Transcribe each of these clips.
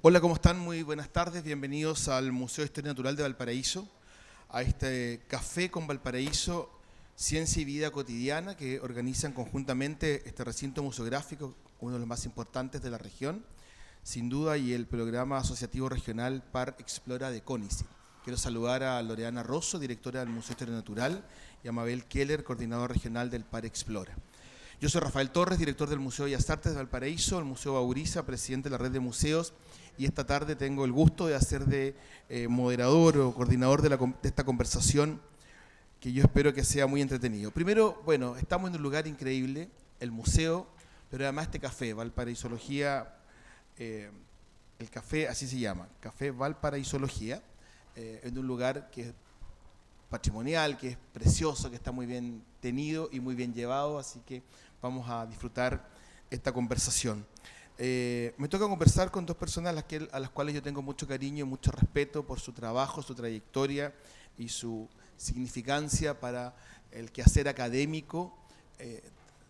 Hola, ¿cómo están? Muy buenas tardes. Bienvenidos al Museo de Historia Natural de Valparaíso, a este Café con Valparaíso, Ciencia y Vida Cotidiana, que organizan conjuntamente este recinto museográfico, uno de los más importantes de la región, sin duda, y el programa asociativo regional Par Explora de CONICET. Quiero saludar a Loreana Rosso, directora del Museo de Historia Natural, y a Mabel Keller, coordinador regional del Par Explora. Yo soy Rafael Torres, director del Museo de Bellas Artes de Valparaíso, el Museo Bauriza, presidente de la red de museos, y esta tarde tengo el gusto de hacer de moderador o coordinador de esta conversación, que yo espero que sea muy entretenido. Primero, bueno, estamos en un lugar increíble, el museo, pero además este café, Valparaísología, el café así se llama, Café Valparaísología, en un lugar que es patrimonial, que es precioso, que está muy bien tenido y muy bien llevado, así que vamos a disfrutar esta conversación. Me toca conversar con dos personas a las cuales yo tengo mucho cariño y mucho respeto por su trabajo, su trayectoria y su significancia para el quehacer académico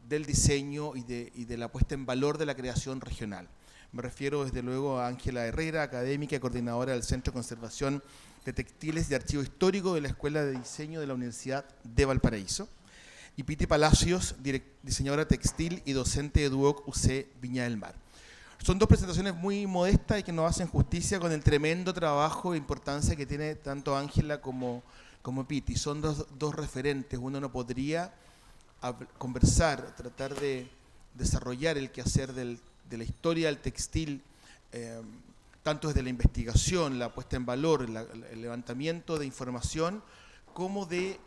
del diseño y de la puesta en valor de la creación regional. Me refiero desde luego a Ángela Herrera, académica y coordinadora del Centro de Conservación de Textiles y Archivo Histórico de la Escuela de Diseño de la Universidad de Valparaíso, y Piti Palacios, diseñadora textil y docente de Duoc UC Viña del Mar. Son dos presentaciones muy modestas y que nos hacen justicia con el tremendo trabajo e importancia que tiene tanto Ángela como Piti. Son dos referentes. Uno no podría conversar, tratar de desarrollar el quehacer de la historia del textil, tanto desde la investigación, la puesta en valor, el levantamiento de información, como de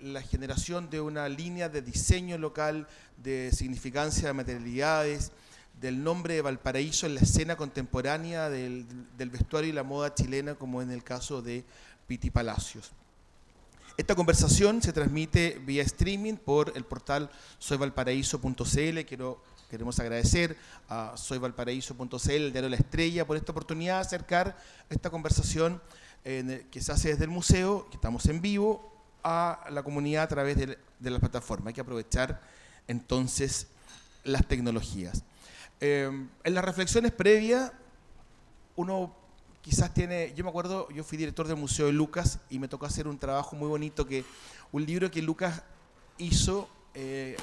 la generación de una línea de diseño local, de significancia de materialidades, del nombre de Valparaíso en la escena contemporánea del vestuario y la moda chilena, como en el caso de Piti Palacios. Esta conversación se transmite vía streaming por el portal soyvalparaíso.cl. Queremos agradecer a soyvalparaíso.cl, el diario La Estrella, por esta oportunidad de acercar esta conversación que se hace desde el museo, que estamos en vivo, a la comunidad a través de la plataforma. Hay que aprovechar entonces las tecnologías. En las reflexiones previas, uno quizás tiene, yo me acuerdo, yo fui director del Museo de Lucas y me tocó hacer un trabajo muy bonito, un libro que Lucas hizo, que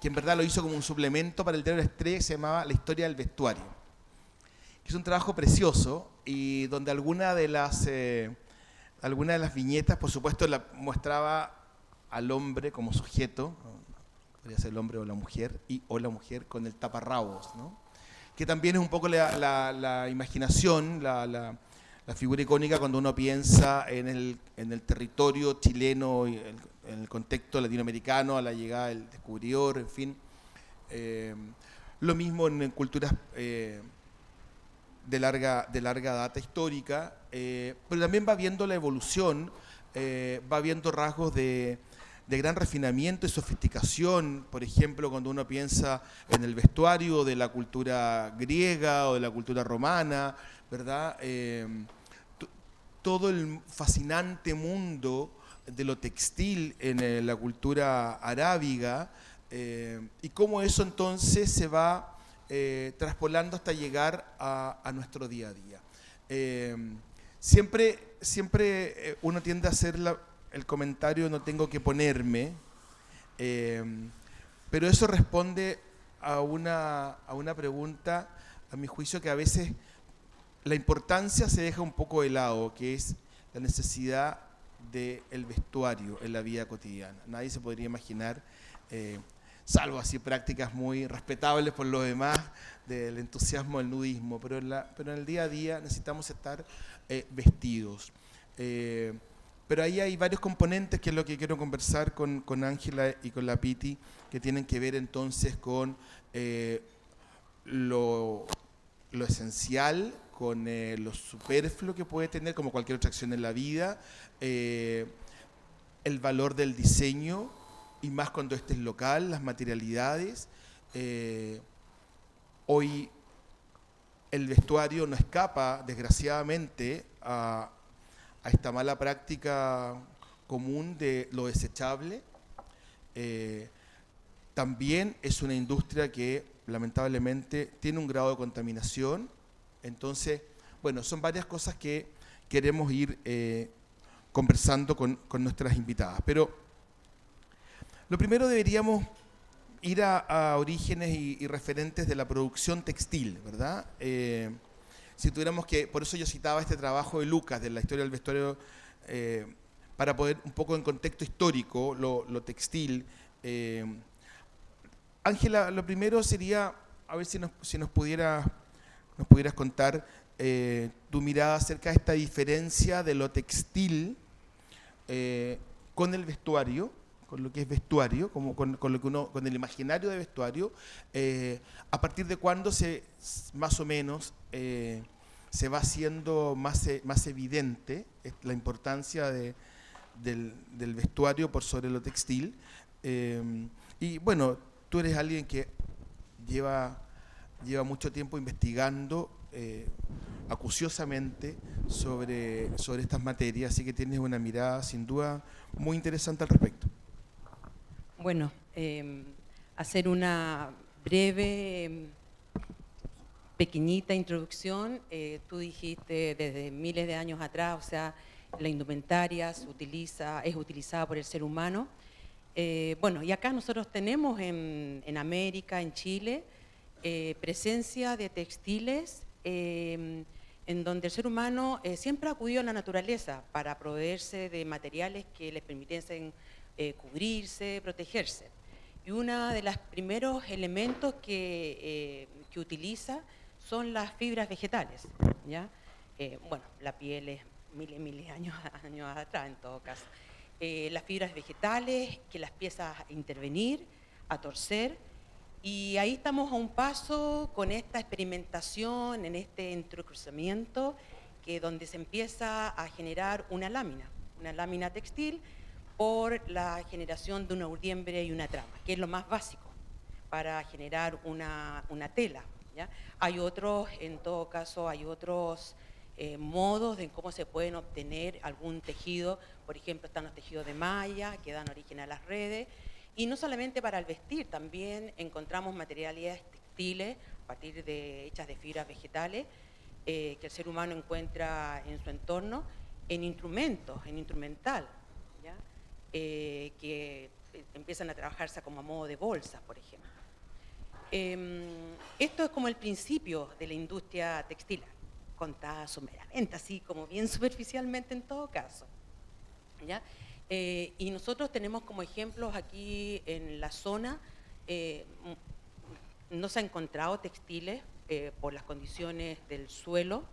en verdad lo hizo como un suplemento para el diario La Estrella, que se llamaba La Historia del Vestuario. Que es un trabajo precioso y donde alguna de las viñetas, por supuesto, mostraba al hombre como sujeto, podría ser el hombre o la mujer, o la mujer con el taparrabos, ¿no? Que también es un poco la imaginación, la figura icónica cuando uno piensa en el territorio chileno, y en el contexto latinoamericano, a la llegada del descubridor, en fin. Lo mismo en culturas de larga data histórica, pero también va viendo la evolución, va viendo rasgos de gran refinamiento y sofisticación, por ejemplo, cuando uno piensa en el vestuario de la cultura griega o de la cultura romana, ¿verdad? Todo el fascinante mundo de lo textil en la cultura arábiga, y cómo eso entonces se va traspolando hasta llegar a nuestro día a día. Siempre uno tiende a hacer el comentario no tengo que ponerme, pero eso responde a una pregunta, a mi juicio, que a veces la importancia se deja un poco de lado, que es la necesidad del vestuario en la vida cotidiana. Nadie se podría imaginar, salvo así prácticas muy respetables por los demás, del entusiasmo del nudismo, pero en el día a día necesitamos estar vestidos. Pero ahí hay varios componentes, que es lo que quiero conversar con Ángela y con la Piti, que tienen que ver entonces con lo esencial, con lo superfluo que puede tener, como cualquier otra acción en la vida, el valor del diseño, y más cuando este es local, las materialidades. Hoy el vestuario no escapa, desgraciadamente, a esta mala práctica común de lo desechable. También es una industria que lamentablemente tiene un grado de contaminación, entonces bueno, son varias cosas que queremos ir conversando con nuestras invitadas. Pero lo primero deberíamos ir a orígenes y referentes de la producción textil, ¿verdad? Si tuviéramos que, por eso yo citaba este trabajo de Lucas, de la historia del vestuario, para poder un poco en contexto histórico, lo textil. Ángela, lo primero sería, a ver si nos pudieras contar tu mirada acerca de esta diferencia de lo textil con el vestuario, con lo que es vestuario, como con lo que con el imaginario de vestuario, a partir de cuándo más o menos se va haciendo más evidente la importancia del vestuario por sobre lo textil. Y bueno, tú eres alguien que lleva mucho tiempo investigando acuciosamente sobre estas materias, así que tienes una mirada sin duda muy interesante al respecto. Bueno, hacer una breve, pequeñita introducción. Tú dijiste desde miles de años atrás, o sea, la indumentaria es utilizada por el ser humano. Bueno, y acá nosotros tenemos en América, en Chile, presencia de textiles en donde el ser humano siempre acudió a la naturaleza para proveerse de materiales que les permitiesen cubrirse, protegerse. Y uno de los primeros elementos que utiliza son las fibras vegetales, ¿ya? Bueno, la piel es miles de años atrás en todo caso. Las fibras vegetales que las empieza a intervenir, a torcer, y ahí estamos a un paso con esta experimentación, en este entrecruzamiento, donde se empieza a generar una lámina textil por la generación de una urdiembre y una trama, que es lo más básico para generar una tela, ¿ya? Hay otros, en todo caso, modos de cómo se pueden obtener algún tejido. Por ejemplo, están los tejidos de malla que dan origen a las redes, y no solamente para el vestir, también encontramos materialidades textiles a partir hechas de fibras vegetales que el ser humano encuentra en su entorno, en instrumentos, en instrumental, ¿ya? Que empiezan a trabajarse como a modo de bolsas, por ejemplo. Esto es como el principio de la industria textil, contada someramente, así como bien superficialmente en todo caso, ¿ya? Y nosotros tenemos como ejemplos aquí en la zona, no se han encontrado textiles por las condiciones del suelo,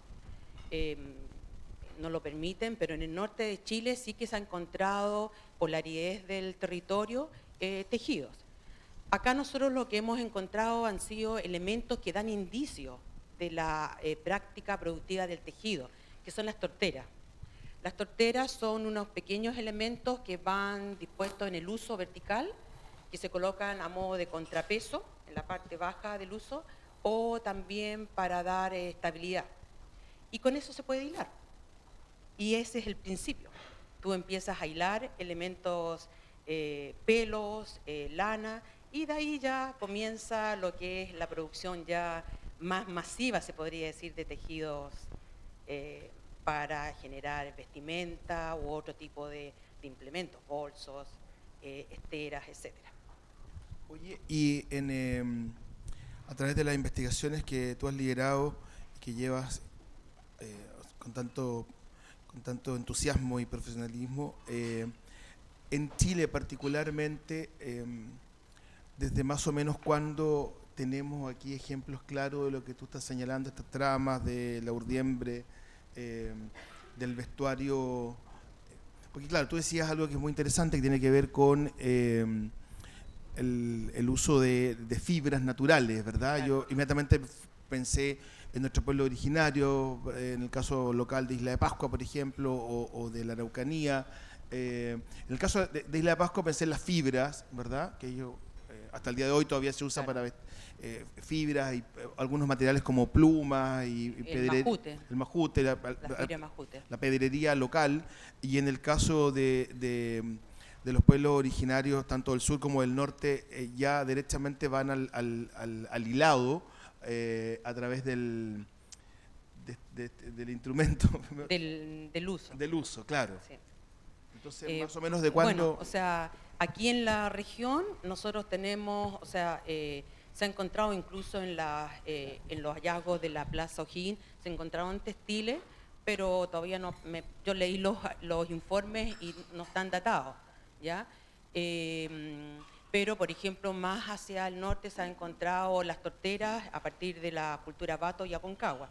no lo permiten, pero en el norte de Chile sí que se ha encontrado, por la aridez del territorio, tejidos. Acá nosotros lo que hemos encontrado han sido elementos que dan indicios de la práctica productiva del tejido, que son las torteras. Las torteras son unos pequeños elementos que van dispuestos en el uso vertical, que se colocan a modo de contrapeso en la parte baja del uso, o también para dar estabilidad. Y con eso se puede hilar. Y ese es el principio. Tú empiezas a hilar elementos, pelos, lana, y de ahí ya comienza lo que es la producción ya más masiva, se podría decir, de tejidos para generar vestimenta u otro tipo de implementos, bolsos, esteras, etc. Oye, y a través de las investigaciones que tú has liderado, que llevas con tanto entusiasmo y profesionalismo, en Chile particularmente, desde más o menos cuándo tenemos aquí ejemplos claros de lo que tú estás señalando, estas tramas de la urdiembre, del vestuario, porque claro, tú decías algo que es muy interesante, que tiene que ver con el uso de fibras naturales, ¿verdad? Claro. Yo inmediatamente pensé en nuestro pueblo originario, en el caso local de Isla de Pascua, por ejemplo, o de la Araucanía. En el caso de Isla de Pascua pensé en las fibras, ¿verdad? Que ellos hasta el día de hoy todavía se usa, claro, para fibras y algunos materiales como plumas y el majute, la pedrería local. Y en el caso de los pueblos originarios, tanto del sur como del norte, ya derechamente van al hilado a través del del instrumento. del uso. Del uso, claro. Sí. Entonces, más o menos de cuándo... Bueno, o sea, aquí en la región nosotros tenemos, o sea, se ha encontrado incluso en los hallazgos de la Plaza O'Higgins, se encontraron textiles, pero todavía no, yo leí los informes y no están datados, ¿ya? Pero, por ejemplo, más hacia el norte se han encontrado las torteras a partir de la cultura Bato y Aconcagua,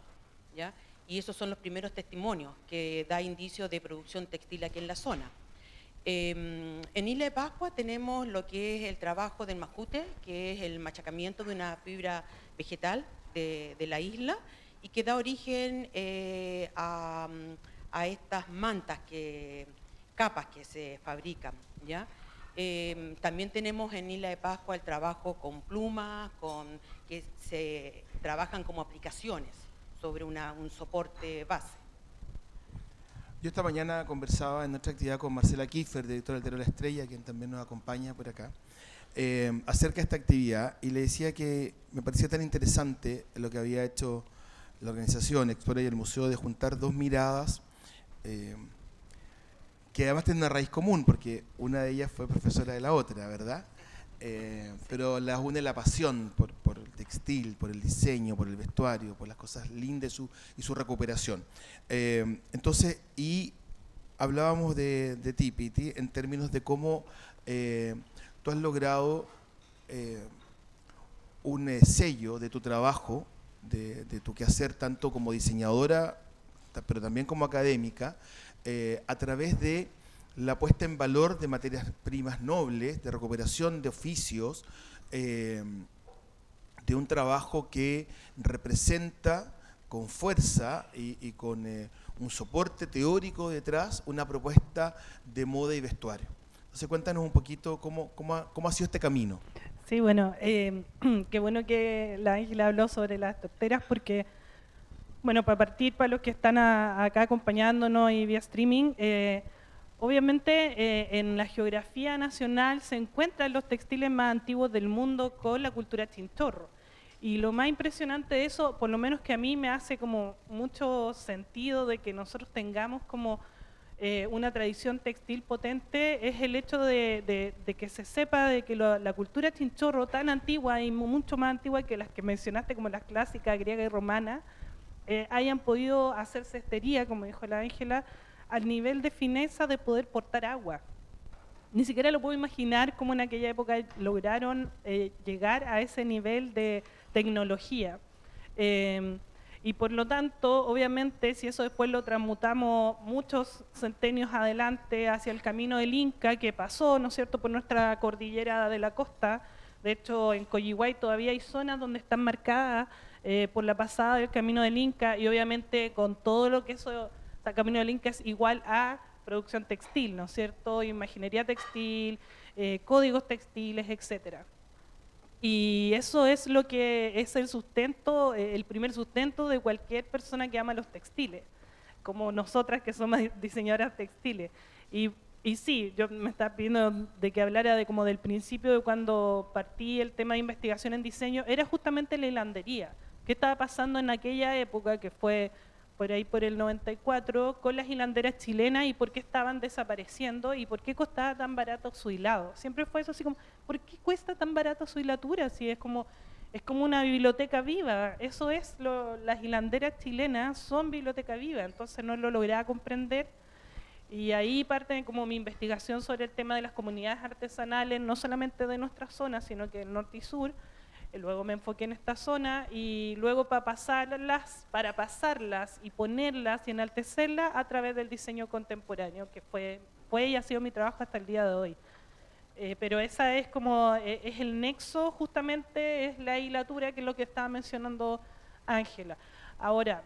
¿ya? Y esos son los primeros testimonios que da indicios de producción textil aquí en la zona. En Isla de Pascua tenemos lo que es el trabajo del majute, que es el machacamiento de una fibra vegetal de la isla y que da origen a estas mantas, capas que se fabrican, ¿ya? También tenemos en Isla de Pascua el trabajo con plumas, que se trabajan como aplicaciones sobre un soporte base. Yo esta mañana conversaba en nuestra actividad con Marcela Kiefer, directora del Diario La Estrella, quien también nos acompaña por acá, acerca de esta actividad, y le decía que me parecía tan interesante lo que había hecho la organización Explora y el museo de juntar dos miradas que además tienen una raíz común, porque una de ellas fue profesora de la otra, ¿verdad? Pero las une la pasión por el textil, por el diseño, por el vestuario, por las cosas lindas y su recuperación. Entonces, y hablábamos de ti, Piti, en términos de cómo tú has logrado un sello de tu trabajo, de tu quehacer, tanto como diseñadora, pero también como académica, a través de la puesta en valor de materias primas nobles, de recuperación de oficios, de un trabajo que representa con fuerza y con un soporte teórico detrás una propuesta de moda y vestuario. Entonces cuéntanos un poquito cómo ha sido este camino. Sí, bueno, qué bueno que la Ángela habló sobre las torteras porque, bueno, para partir, para los que están acá acompañándonos y vía streaming, obviamente en la geografía nacional se encuentran los textiles más antiguos del mundo con la cultura chinchorro. Y lo más impresionante de eso, por lo menos que a mí me hace como mucho sentido de que nosotros tengamos como una tradición textil potente, es el hecho de que se sepa de que la cultura chinchorro tan antigua y mucho más antigua que las que mencionaste como las clásicas griega y romana, hayan podido hacer cestería, como dijo la Ángela, al nivel de fineza de poder portar agua. Ni siquiera lo puedo imaginar cómo en aquella época lograron llegar a ese nivel de tecnología. Y por lo tanto, obviamente, si eso después lo transmutamos muchos centenios adelante hacia el camino del Inca, que pasó, ¿no es cierto?, por nuestra cordillera de la costa. De hecho, en Coyihuay todavía hay zonas donde están marcadas por la pasada del camino del Inca, y obviamente con todo lo que eso, el camino del Inca es igual a producción textil, ¿no es cierto?, imaginería textil, códigos textiles, etcétera. Y eso es lo que es el sustento, el primer sustento de cualquier persona que ama los textiles, como nosotras que somos diseñadoras textiles. Y sí, yo me estaba pidiendo de que hablara de como del principio de cuando partí el tema de investigación en diseño, era justamente la hilandería. ¿Qué estaba pasando en aquella época, que fue por ahí por el 94, con las hilanderas chilenas y por qué estaban desapareciendo y por qué costaba tan barato su hilado? Siempre fue eso así como, ¿por qué cuesta tan barato su hilatura? Si es como una biblioteca viva. Eso es, las hilanderas chilenas son biblioteca viva, entonces no lo lograba comprender. Y ahí parte como mi investigación sobre el tema de las comunidades artesanales, no solamente de nuestra zona, sino que del norte y sur. Luego me enfoqué en esta zona y luego para pasarlas y ponerlas y enaltecerlas a través del diseño contemporáneo, que fue y ha sido mi trabajo hasta el día de hoy. Pero esa es como, es el nexo justamente, es la hilatura, que es lo que estaba mencionando Ángela. Ahora,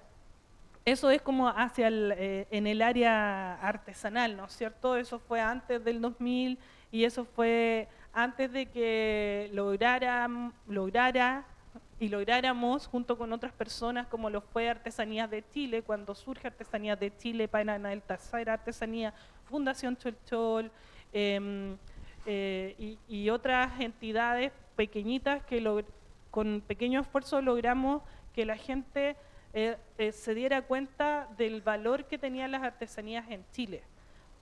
eso es como hacia en el área artesanal, ¿no es cierto? Eso fue antes del 2000 y eso fue antes de que lográramos junto con otras personas, como lo fue Artesanías de Chile, cuando surge Artesanías de Chile, Pana del Tercera Artesanía, Fundación Cholchol, y otras entidades pequeñitas que con pequeño esfuerzo logramos que la gente se diera cuenta del valor que tenían las artesanías en Chile.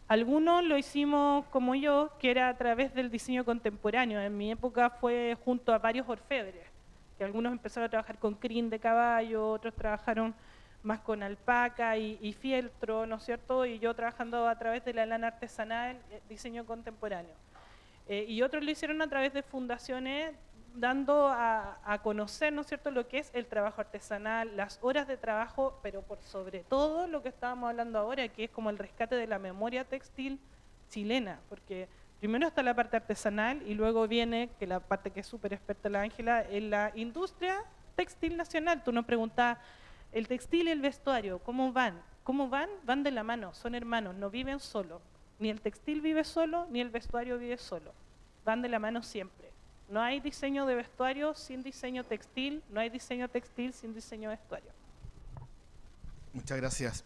Algunos lo hicimos como yo, que era a través del diseño contemporáneo. En mi época fue junto a varios orfebres, que algunos empezaron a trabajar con crin de caballo, otros trabajaron más con alpaca y fieltro, ¿no es cierto? Y yo trabajando a través de la lana artesanal, diseño contemporáneo. Y otros lo hicieron a través de fundaciones, dando a conocer, ¿no es cierto?, lo que es el trabajo artesanal, las horas de trabajo, pero por sobre todo lo que estábamos hablando ahora, que es como el rescate de la memoria textil chilena, porque primero está la parte artesanal y luego viene, que la parte que es súper experta la Ángela, en la industria textil nacional. Tú nos preguntabas, el textil y el vestuario, ¿cómo van? ¿Cómo van? Van de la mano, son hermanos, no viven solo. Ni el textil vive solo, ni el vestuario vive solo. Van de la mano siempre. No hay diseño de vestuario sin diseño textil, no hay diseño textil sin diseño de vestuario. Muchas gracias.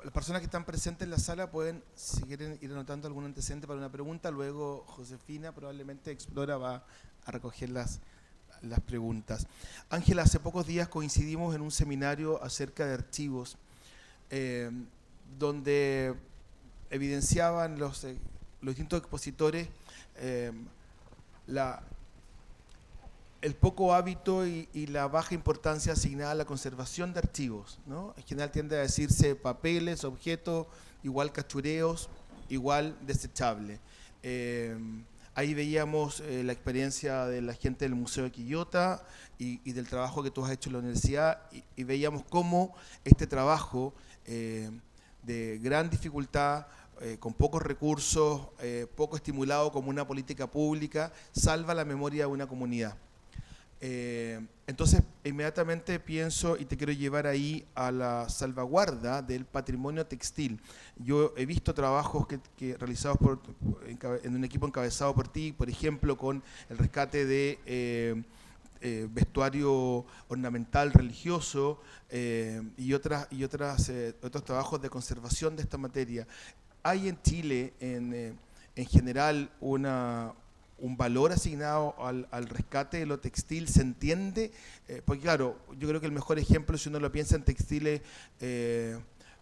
Las personas que están presentes en la sala pueden, si quieren, ir anotando algún antecedente para una pregunta. Luego Josefina probablemente Explora va a recoger las preguntas. Ángela, hace pocos días coincidimos en un seminario acerca de archivos, donde evidenciaban los distintos expositores el poco hábito y la baja importancia asignada a la conservación de archivos, ¿no? En general tiende a decirse papeles, objetos, igual cachureos, igual desechable. Ahí veíamos la experiencia de la gente del Museo de Quillota y del trabajo que tú has hecho en la universidad y veíamos cómo este trabajo de gran dificultad, con pocos recursos, poco estimulado como una política pública, salva la memoria de una comunidad. Entonces, inmediatamente pienso y te quiero llevar ahí a la salvaguarda del patrimonio textil. Yo he visto trabajos que realizados en un equipo encabezado por ti, por ejemplo, con el rescate de vestuario ornamental religioso y otros trabajos de conservación de esta materia. ¿Hay en Chile, en general, un valor asignado al rescate de lo textil? ¿Se entiende? Porque claro, yo creo que el mejor ejemplo, si uno lo piensa en textiles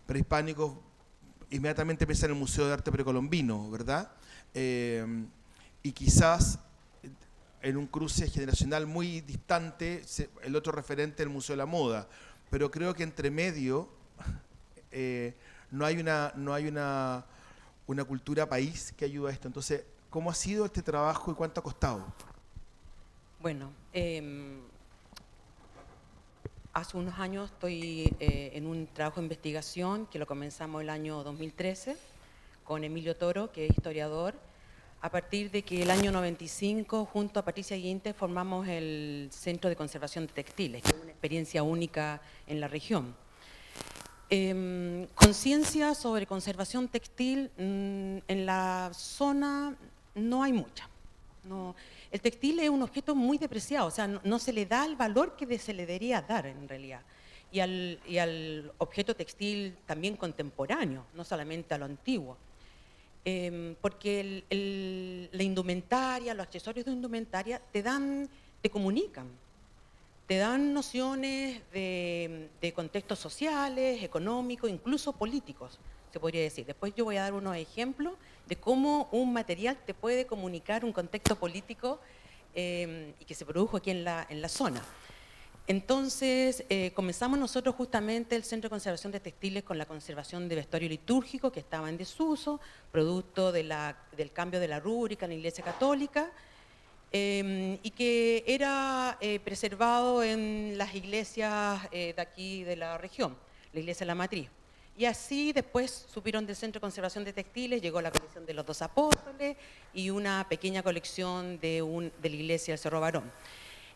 prehispánicos, inmediatamente piensa en el Museo de Arte Precolombino, ¿verdad? Y quizás en un cruce generacional muy distante, el otro referente, el Museo de la Moda. Pero creo que entre medio no hay una cultura país que ayude a esto. Entonces, ¿cómo ha sido este trabajo y cuánto ha costado? Bueno, hace unos años estoy en un trabajo de investigación que lo comenzamos el año 2013 con Emilio Toro, que es historiador, a partir de que el año 95, junto a Patricia Guinte, formamos el Centro de Conservación de Textiles, que es una experiencia única en la región. Conciencia sobre conservación textil en la zona no hay mucha. No, el textil es un objeto muy depreciado, o sea, no se le da el valor que se le debería dar en realidad. Y al objeto textil también contemporáneo, no solamente a lo antiguo. Porque la indumentaria, los accesorios de indumentaria te comunican, te dan nociones de contextos sociales, económicos, incluso políticos, se podría decir. Después yo voy a dar unos ejemplos de cómo un material te puede comunicar un contexto político y que se produjo aquí en la zona. Entonces, comenzamos nosotros justamente el Centro de Conservación de Textiles con la conservación de vestuario litúrgico que estaba en desuso, producto del cambio de la rúbrica en la Iglesia Católica, y que era preservado en las iglesias de aquí de la región, la Iglesia de la Matriz. Y así después supieron del Centro de Conservación de Textiles, llegó la colección de los 2 apóstoles y una pequeña colección de la Iglesia del Cerro Barón.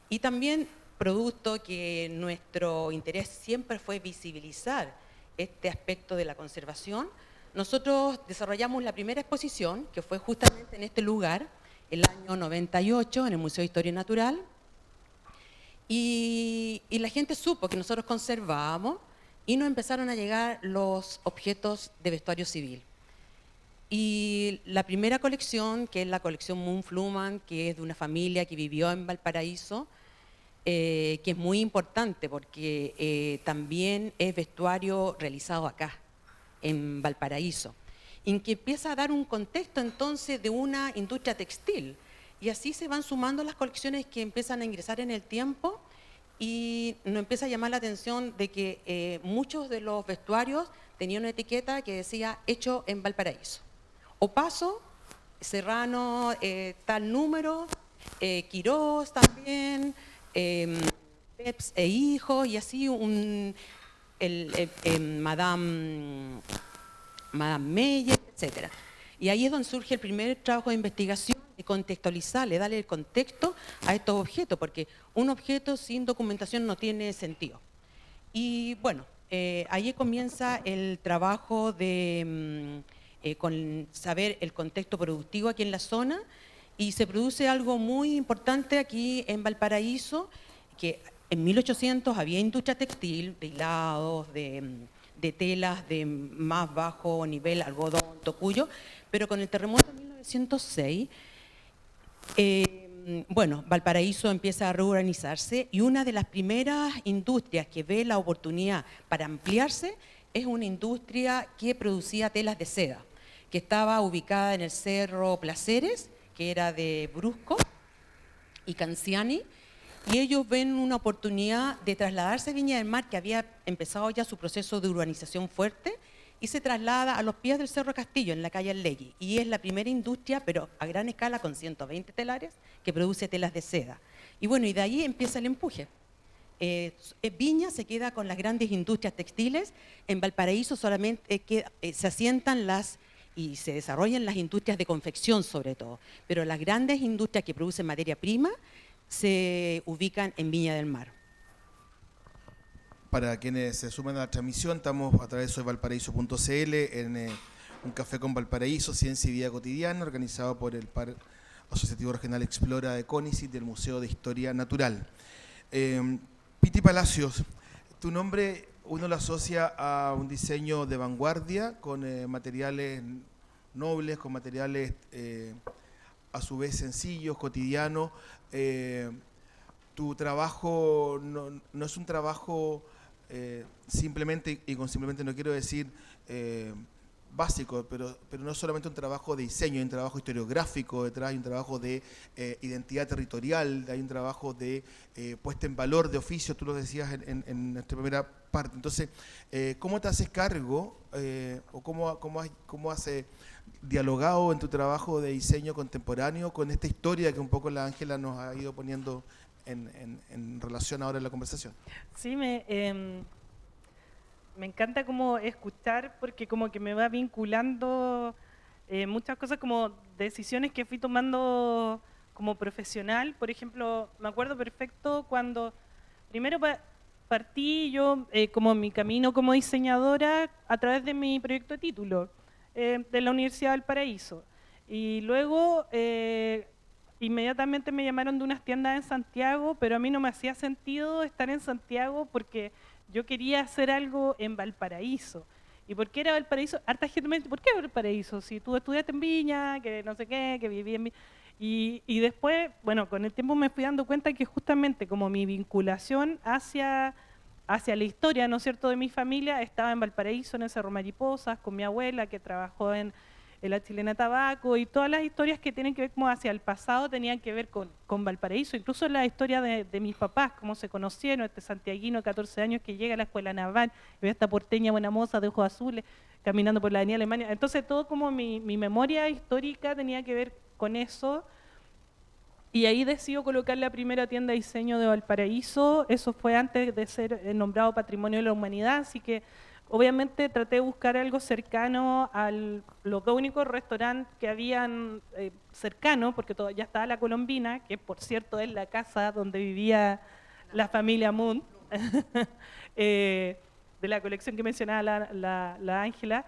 Y también, producto que nuestro interés siempre fue visibilizar este aspecto de la conservación, nosotros desarrollamos la primera exposición, que fue justamente en este lugar, el año 98, en el Museo de Historia Natural, y la gente supo que nosotros conservábamos y nos empezaron a llegar los objetos de vestuario civil. Y la primera colección, que es la colección Moon Fluman, que es de una familia que vivió en Valparaíso, que es muy importante porque también es vestuario realizado acá, en Valparaíso, en que empieza a dar un contexto entonces de una industria textil. Y así se van sumando las colecciones que empiezan a ingresar en el tiempo y nos empieza a llamar la atención de que muchos de los vestuarios tenían una etiqueta que decía hecho en Valparaíso. Opaso, Serrano, tal número, Quirós también, Peps e Hijos, y así Madame Meyer, etc. Y ahí es donde surge el primer trabajo de investigación, de contextualizarle, darle el contexto a estos objetos, porque un objeto sin documentación no tiene sentido. Y bueno, ahí comienza el trabajo de con saber el contexto productivo aquí en la zona, y se produce algo muy importante aquí en Valparaíso, que en 1800 había industria textil, de hilados, de telas de más bajo nivel, algodón, tocuyo, pero con el terremoto de 1906, bueno, Valparaíso empieza a reurbanizarse y una de las primeras industrias que ve la oportunidad para ampliarse es una industria que producía telas de seda, que estaba ubicada en el Cerro Placeres, que era de Brusco y Canciani, y ellos ven una oportunidad de trasladarse a Viña del Mar, que había empezado ya su proceso de urbanización fuerte, y se traslada a los pies del Cerro Castillo, en la calle Allegui, y es la primera industria, pero a gran escala, con 120 telares, que produce telas de seda. Y bueno, y de ahí empieza el empuje. Viña se queda con las grandes industrias textiles, en Valparaíso solamente se asientan y se desarrollan las industrias de confección sobre todo, pero las grandes industrias que producen materia prima se ubican en Viña del Mar. Para quienes se suman a la transmisión, estamos a través de soyvalparaíso.cl en un café con Valparaíso, Ciencia y Vida Cotidiana, organizado por el Par Asociativo Regional Explora de CONICYT del Museo de Historia Natural. Piti Palacios, tu nombre uno lo asocia a un diseño de vanguardia con materiales nobles, con materiales a su vez sencillos, cotidianos. Tu trabajo no es un trabajo simplemente, y con simplemente no quiero decir básico, pero no es solamente un trabajo de diseño, hay un trabajo historiográfico detrás, hay un trabajo de identidad territorial, hay un trabajo de puesta en valor de oficio, tú lo decías en nuestra primera parte. Entonces, ¿cómo te haces cargo o cómo has dialogado en tu trabajo de diseño contemporáneo con esta historia que un poco la Ángela nos ha ido poniendo en relación ahora en la conversación? Sí, me encanta como escuchar, porque como que me va vinculando muchas cosas, como decisiones que fui tomando como profesional. Por ejemplo, me acuerdo perfecto cuando primero partí yo como mi camino como diseñadora a través de mi proyecto de título de la Universidad del Paraíso. Y luego inmediatamente me llamaron de unas tiendas en Santiago, pero a mí no me hacía sentido estar en Santiago porque yo quería hacer algo en Valparaíso. ¿Y por qué era Valparaíso? Harta gente me dice, ¿por qué Valparaíso? Si tú estudiaste en Viña, que no sé qué, que viví en Viña. Y después, bueno, con el tiempo me fui dando cuenta que justamente como mi vinculación hacia la historia, ¿no es cierto?, de mi familia, estaba en Valparaíso, en el Cerro Mariposas, con mi abuela que trabajó en la Chilena Tabaco, y todas las historias que tienen que ver como hacia el pasado tenían que ver con Valparaíso, incluso la historia de mis papás, cómo se conocieron, este santiaguino de 14 años que llega a la escuela naval, y ve a esta porteña buena moza de ojos azules caminando por la avenida Alemania. Entonces todo como mi memoria histórica tenía que ver con eso, y ahí decido colocar la primera tienda de diseño de Valparaíso. Eso fue antes de ser nombrado Patrimonio de la Humanidad, así que obviamente traté de buscar algo cercano a los dos únicos restaurantes que habían cercanos, porque ya estaba La Colombina, que por cierto es la casa donde vivía la familia Moon, de la colección que mencionaba la Ángela.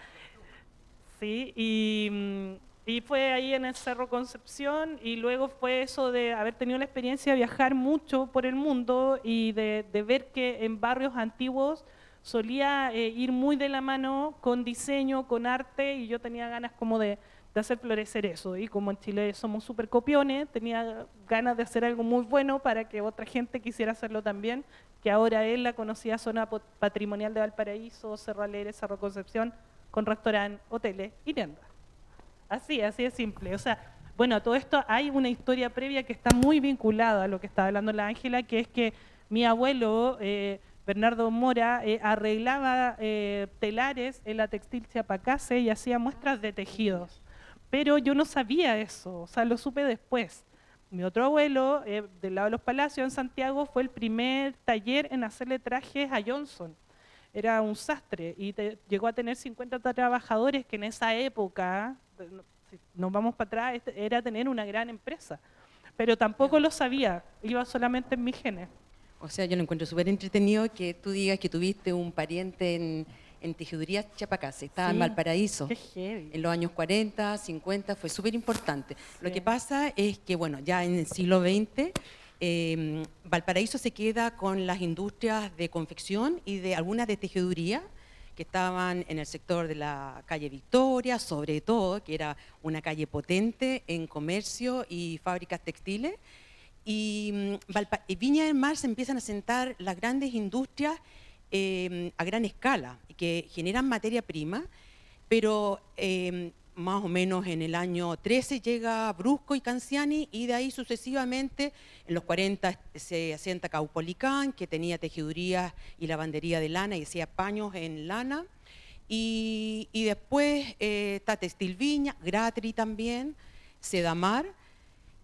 Sí, y fue ahí en el Cerro Concepción, y luego fue eso de haber tenido la experiencia de viajar mucho por el mundo y de ver que en barrios antiguos solía ir muy de la mano con diseño, con arte, y yo tenía ganas como de hacer florecer eso. Y como en Chile somos súper copiones, tenía ganas de hacer algo muy bueno para que otra gente quisiera hacerlo también, que ahora es la conocida zona patrimonial de Valparaíso, Cerro Alegre, Cerro Concepción, con restaurante, hoteles y tiendas. Así es simple. O sea, bueno, a todo esto hay una historia previa que está muy vinculada a lo que estaba hablando la Ángela, que es que mi abuelo, Bernardo Mora, arreglaba telares en la textil Chiapacase y hacía muestras de tejidos. Pero yo no sabía eso, o sea, lo supe después. Mi otro abuelo, del lado de los Palacios, en Santiago, fue el primer taller en hacerle trajes a Johnson. Era un sastre y llegó a tener 50 trabajadores, que en esa época, si nos vamos para atrás, era tener una gran empresa. Pero tampoco lo sabía, iba solamente en mis genes. O sea, yo lo encuentro súper entretenido que tú digas que tuviste un pariente en Tejedurías Chiapacase, estaba en Valparaíso. Qué heavy. En los años 40, 50, fue súper importante. Sí. Lo que pasa es que, bueno, ya en el siglo XX, Valparaíso se queda con las industrias de confección y de algunas de tejeduría que estaban en el sector de la calle Victoria, sobre todo, que era una calle potente en comercio y fábricas textiles. Y Viña del Mar se empiezan a sentar las grandes industrias a gran escala, que generan materia prima, pero más o menos en el año 13 llega Brusco y Canciani, y de ahí sucesivamente, en los 40 se asienta Caupolicán, que tenía tejedurías y lavandería de lana y hacía paños en lana, y después está Textil Viña, Gratri también, Sedamar,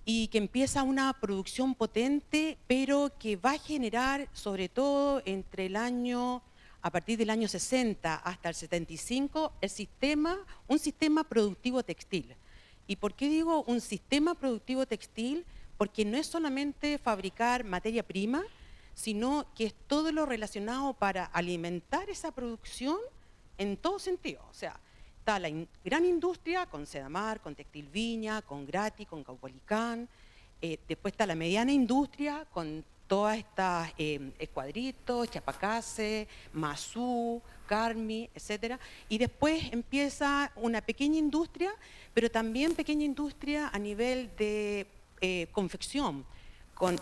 y que empieza una producción potente, pero que va a generar, sobre todo a partir del año 60 hasta el 75, un sistema productivo textil. ¿Y por qué digo un sistema productivo textil? Porque no es solamente fabricar materia prima, sino que es todo lo relacionado para alimentar esa producción en todo sentido. O sea, está la gran industria con Sedamar, con Textil Viña, con Grati, con Caupolicán. Después está la mediana industria con todas estas Escuadritos, Chiapacase, Mazú, Carmi, etc. Y después empieza una pequeña industria, pero también pequeña industria a nivel de confección,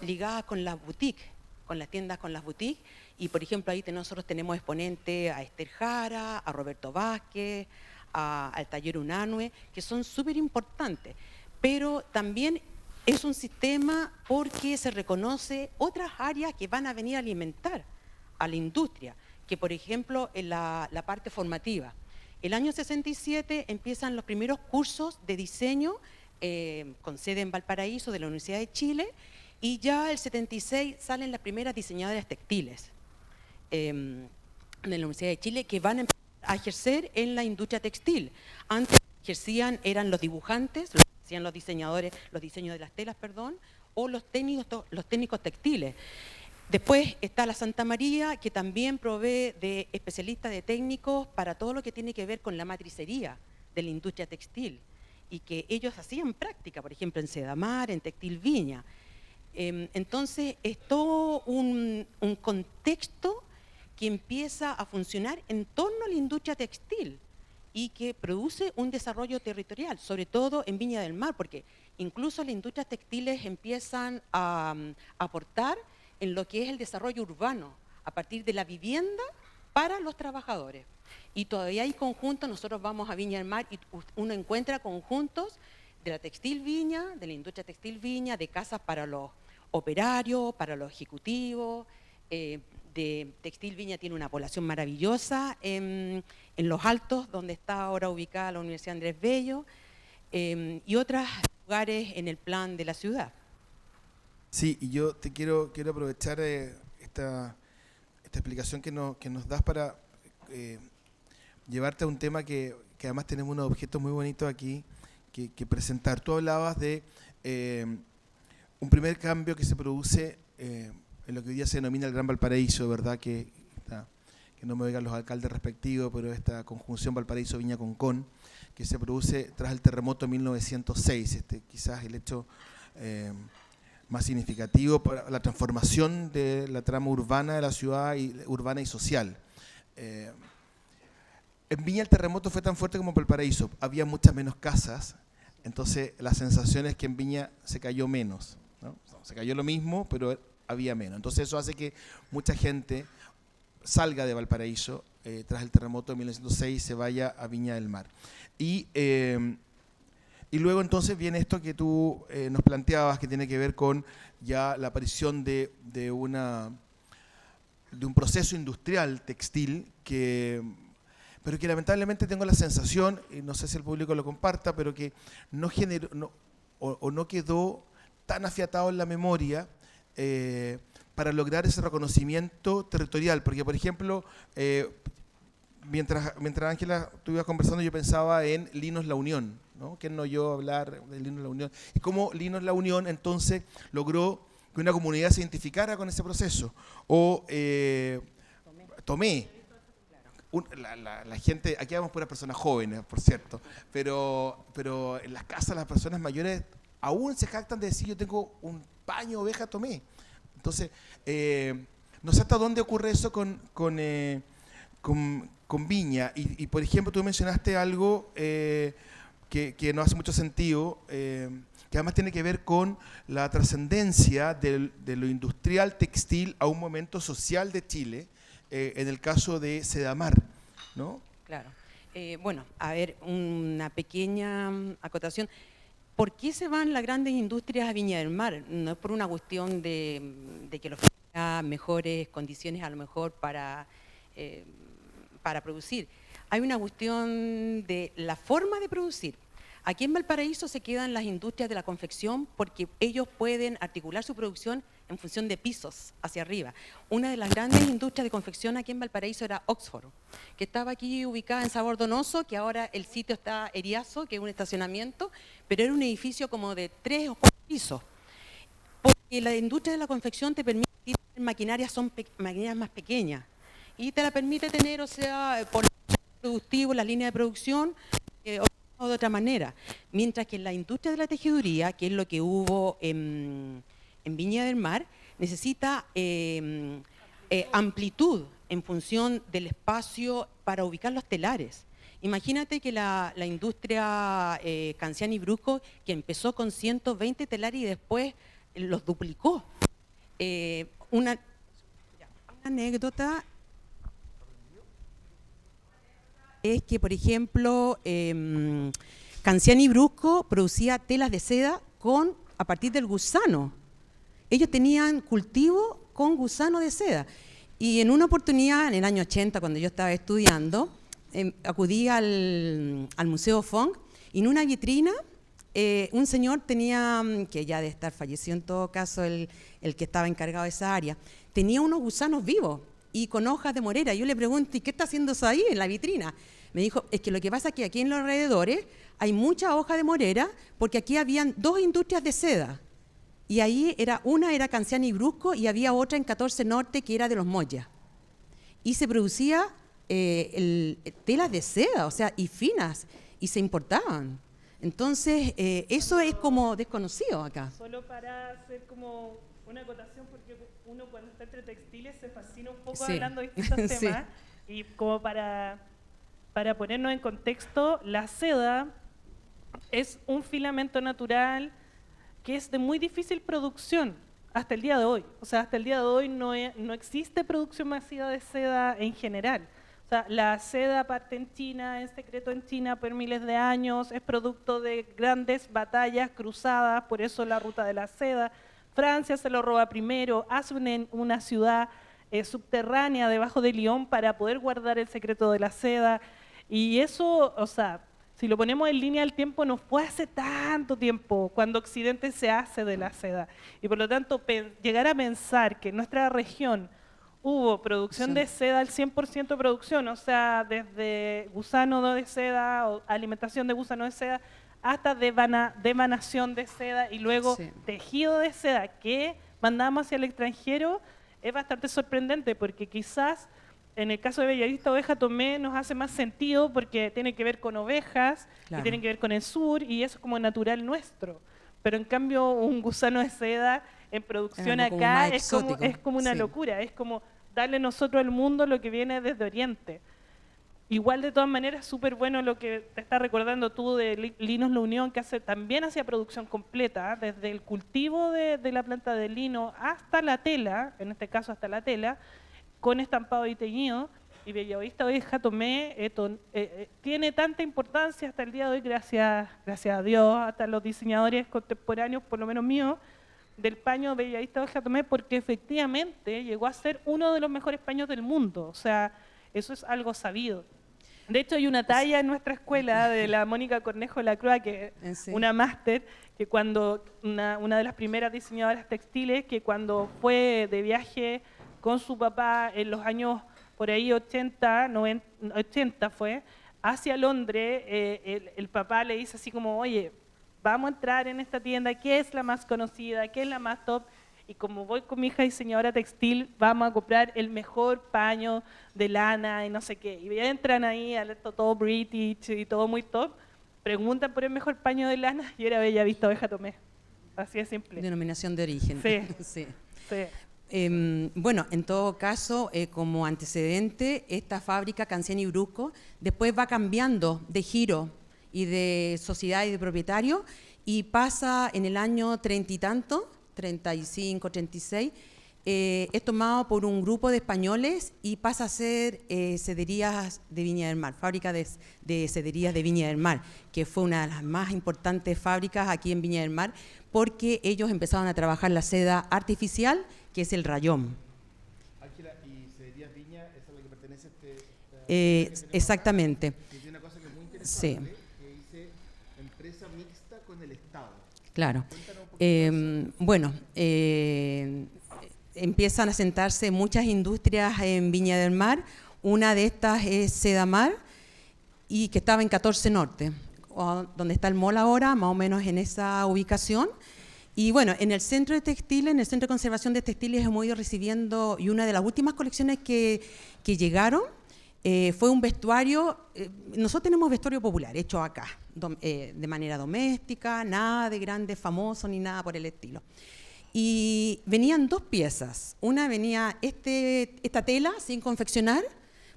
ligada con las boutiques, con las tiendas, con las boutiques. Y por ejemplo, ahí nosotros tenemos exponentes a Esther Jara, a Roberto Vázquez, al taller Unanue, que son súper importantes, pero también es un sistema porque se reconoce otras áreas que van a venir a alimentar a la industria, que por ejemplo en la parte formativa. El año 67 empiezan los primeros cursos de diseño con sede en Valparaíso de la Universidad de Chile, y ya el 76 salen las primeras diseñadoras textiles de la Universidad de Chile, que van a ejercer en la industria textil. Antes eran los dibujantes, hacían los diseñadores, los diseños de las telas, perdón, o los técnicos textiles. Después está la Santa María, que también provee de especialistas, de técnicos para todo lo que tiene que ver con la matricería de la industria textil, y que ellos hacían práctica, por ejemplo, en Sedamar, en Textil Viña. Entonces, es todo un contexto que empieza a funcionar en torno a la industria textil y que produce un desarrollo territorial, sobre todo en Viña del Mar, porque incluso las industrias textiles empiezan a aportar en lo que es el desarrollo urbano, a partir de la vivienda para los trabajadores. Y todavía hay conjuntos, nosotros vamos a Viña del Mar y uno encuentra conjuntos de la Textil Viña, de la industria Textil Viña, de casas para los operarios, para los ejecutivos. De Textil Viña tiene una población maravillosa en Los Altos, donde está ahora ubicada la Universidad Andrés Bello, y otros lugares en el plan de la ciudad. Sí, y yo te quiero aprovechar esta explicación que nos das para llevarte a un tema que además tenemos unos objetos muy bonitos aquí que presentar. Tú hablabas de un primer cambio que se produce en lo que hoy día se denomina el Gran Valparaíso, ¿verdad? Que no me oigan los alcaldes respectivos, pero esta conjunción Valparaíso-Viña-Concón, que se produce tras el terremoto de 1906, quizás el hecho más significativo para la transformación de la trama urbana de la ciudad, urbana y social. en Viña el terremoto fue tan fuerte como en Valparaíso, había muchas menos casas, entonces la sensación es que en Viña se cayó menos, ¿no? Se cayó lo mismo, pero había menos. Entonces eso hace que mucha gente salga de Valparaíso tras el terremoto de 1906, se vaya a Viña del Mar. Y luego entonces viene esto que tú nos planteabas, que tiene que ver con ya la aparición de un proceso industrial textil pero que lamentablemente tengo la sensación, y no sé si el público lo comparta, pero que no generó no quedó tan afiatado en la memoria para lograr ese reconocimiento territorial. Porque, por ejemplo, mientras Ángela, tú ibas conversando, yo pensaba en Linos La Unión, ¿no? ¿Quién no oyó hablar de Linos La Unión? Y cómo Linos La Unión entonces logró que una comunidad se identificara con ese proceso. O Tomé. La gente, aquí vamos puras personas jóvenes, por cierto, pero en las casas las personas mayores aún se jactan de decir yo tengo un paño oveja Tomé. Entonces, no sé hasta dónde ocurre eso con Viña. Y por ejemplo, tú mencionaste algo que no hace mucho sentido, que además tiene que ver con la trascendencia de lo industrial textil a un momento social de Chile, en el caso de Sedamar, ¿no? Claro. Bueno, a ver, una pequeña acotación. ¿Por qué se van las grandes industrias a Viña del Mar? No es por una cuestión de que los ofrezca mejores condiciones a lo mejor para producir. Hay una cuestión de la forma de producir. Aquí en Valparaíso se quedan las industrias de la confección porque ellos pueden articular su producción en función de pisos hacia arriba. Una de las grandes industrias de confección aquí en Valparaíso era Oxford, que estaba aquí ubicada en Sabor Donoso, que ahora el sitio está Eriazo, que es un estacionamiento, pero era un edificio como de 3 o 4 pisos. Porque la industria de la confección te permite tener maquinarias más pequeñas y te la permite tener, o sea, por productivo, la línea de producción, o de otra manera. Mientras que en la industria de la tejeduría, que es lo que hubo en Viña del Mar, necesita amplitud en función del espacio para ubicar los telares. Imagínate que la industria Canciani Brusco, que empezó con 120 telares y después los duplicó. Una anécdota es que, por ejemplo, Canciani Brusco producía telas de seda a partir del gusano. Ellos tenían cultivo con gusano de seda. Y en una oportunidad, en el año 80, cuando yo estaba estudiando, acudí al Museo Fong y en una vitrina un señor tenía, que ya de estar fallecido en todo caso, el que estaba encargado de esa área, tenía unos gusanos vivos y con hojas de morera. Yo le pregunto, ¿y qué está haciendo eso ahí en la vitrina? Me dijo, es que lo que pasa es que aquí en los alrededores hay mucha hoja de morera porque aquí habían 2 industrias de seda. Y ahí una era Canciani Brusco y había otra en 14 Norte que era de los Moya. Y se producía telas de seda, o sea, y finas, y se importaban. Entonces, eso es como desconocido acá. Solo para hacer como una acotación, porque uno cuando está entre textiles se fascina un poco hablando de distintos temas. Sí. Y como para ponernos en contexto, la seda es un filamento natural que es de muy difícil producción hasta el día de hoy. O sea, hasta el día de hoy no existe producción masiva de seda en general. O sea, la seda parte en China, en secreto en China por miles de años, es producto de grandes batallas cruzadas, por eso la ruta de la seda. Francia se lo roba primero, hace una ciudad subterránea debajo de Lyon para poder guardar el secreto de la seda. Y eso, o sea, si lo ponemos en línea del tiempo, no fue hace tanto tiempo cuando Occidente se hace de la seda. Y por lo tanto, llegar a pensar que en nuestra región hubo producción de seda al 100% de producción, o sea, desde gusano de seda o alimentación de gusano de seda, hasta devanación de seda y luego tejido de seda que mandamos hacia el extranjero, es bastante sorprendente porque quizás en el caso de Bellavista Oveja Tomé nos hace más sentido porque tiene que ver con ovejas, y tiene que ver con el sur y eso es como natural nuestro. Pero en cambio un gusano de seda en producción acá es como una locura, es como darle nosotros al mundo lo que viene desde Oriente. Igual, de todas maneras, súper bueno lo que te estás recordando tú de Linos La Unión, que también hacía producción completa, desde el cultivo de la planta de lino hasta la tela, en este caso hasta la tela, con estampado y teñido. Y Bellavista Oveja Tomé tiene tanta importancia hasta el día de hoy, gracias a Dios, hasta los diseñadores contemporáneos, por lo menos míos, del paño Bellavista Oveja Tomé, porque efectivamente llegó a ser uno de los mejores paños del mundo. O sea, eso es algo sabido. De hecho, hay una talla en nuestra escuela de la Mónica Cornejo Lacroix, que es una máster, que cuando una de las primeras diseñadoras textiles, que cuando fue de viaje con su papá en los años por ahí 80 fue, hacia Londres, el papá le dice así como, oye, vamos a entrar en esta tienda, ¿qué es la más conocida? ¿Qué es la más top? Y como voy con mi hija diseñadora textil, vamos a comprar el mejor paño de lana y no sé qué. Y entran ahí, todo British y todo muy top, preguntan por el mejor paño de lana y era Bellavista Oveja Tomé. Así de simple. Denominación de origen. Sí. Sí. Sí. Bueno, en todo caso, como antecedente, esta fábrica Canciani y Brusco después va cambiando de giro y de sociedad y de propietario y pasa en el año 30 y tanto, 35, 36, es tomado por un grupo de españoles y pasa a ser Sederías de Viña del Mar, fábrica de sederías de Viña del Mar, que fue una de las más importantes fábricas aquí en Viña del Mar, porque ellos empezaron a trabajar la seda artificial, que es el rayón. Ángela, ¿y Sederías Viña es a la que pertenece exactamente. Tiene una cosa que es muy interesante, Sí. que dice empresa mixta con el Estado. Claro. Bueno, empiezan a sentarse muchas industrias en Viña del Mar. Una de estas es Sedamar, y que estaba en 14 Norte, donde está el mall ahora, más o menos en esa ubicación. Y bueno, en el centro de textiles, en el centro de conservación de textiles, hemos ido recibiendo, y una de las últimas colecciones que llegaron fue un vestuario. Nosotros tenemos vestuario popular hecho acá, de manera doméstica, nada de grandes famosos ni nada por el estilo. Y venían dos piezas. Una venía esta tela sin confeccionar,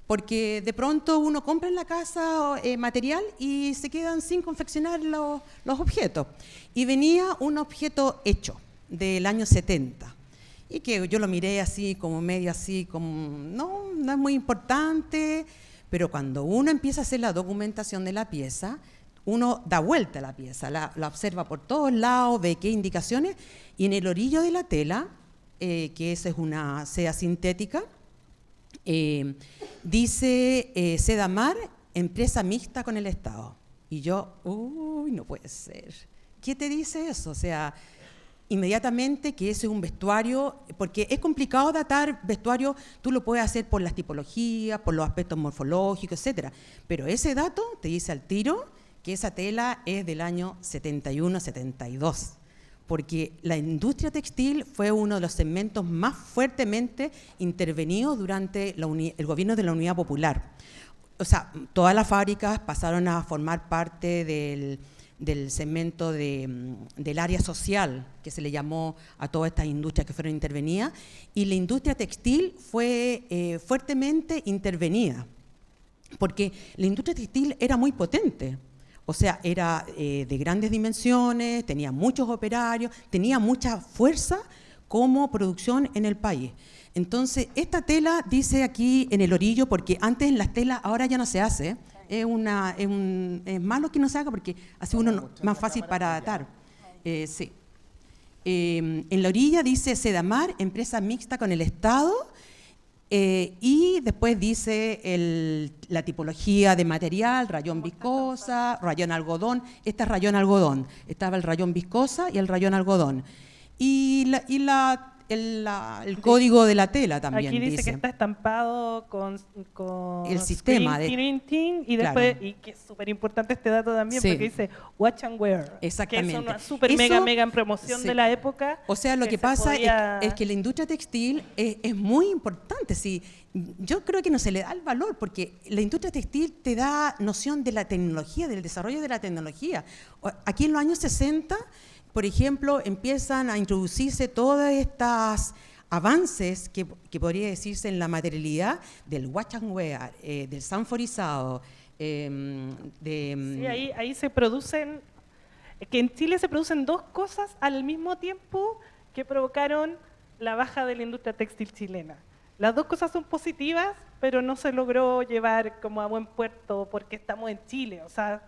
porque de pronto uno compra en la casa material y se quedan sin confeccionar los objetos. Y venía un objeto hecho del año 70. Y que yo lo miré así, como medio así, como no es muy importante, pero cuando uno empieza a hacer la documentación de la pieza, uno da vuelta a la pieza, la observa por todos lados, ve qué indicaciones, y en el orillo de la tela, que esa es una seda sintética, dice Sedamar, empresa mixta con el Estado. Y yo, uy, no puede ser. ¿Qué te dice eso? O sea, inmediatamente que ese es un vestuario, porque es complicado datar vestuario, tú lo puedes hacer por las tipologías, por los aspectos morfológicos, etcétera, pero ese dato te dice al tiro que esa tela es del año 71-72, porque la industria textil fue uno de los segmentos más fuertemente intervenidos durante el gobierno de la Unidad Popular. O sea, todas las fábricas pasaron a formar parte del segmento del área social, que se le llamó a todas estas industrias que fueron intervenidas, y la industria textil fue fuertemente intervenida, porque la industria textil era muy potente. O sea, era de grandes dimensiones, tenía muchos operarios, tenía mucha fuerza como producción en el país. Entonces, esta tela dice aquí en el orillo, porque antes en las telas, ahora ya no se hace, es malo que no se haga porque así uno más fácil para datar. Sí. En la orilla dice Sedamar, empresa mixta con el Estado, y después dice la tipología de material, rayón viscosa, rayón algodón. Esta es rayón algodón. Estaba el rayón viscosa y el rayón algodón. Y el código de la tela también. Aquí dice que está estampado con el sistema de printing, y después, claro. Y que es súper importante este dato también, sí. Porque dice watch and wear. Exactamente. Que es una súper mega en promoción, sí. De la época. O sea, lo que pasa es que la industria textil es muy importante. Sí. Yo creo que no se le da el valor, porque la industria textil te da noción de la tecnología, del desarrollo de la tecnología. Aquí en los años 60, por ejemplo, empiezan a introducirse todas estas avances que podría decirse en la materialidad del wash and wear, del sanforizado, Sí, ahí se producen, que en Chile se producen dos cosas al mismo tiempo que provocaron la baja de la industria textil chilena. Las dos cosas son positivas, pero no se logró llevar como a buen puerto porque estamos en Chile, o sea,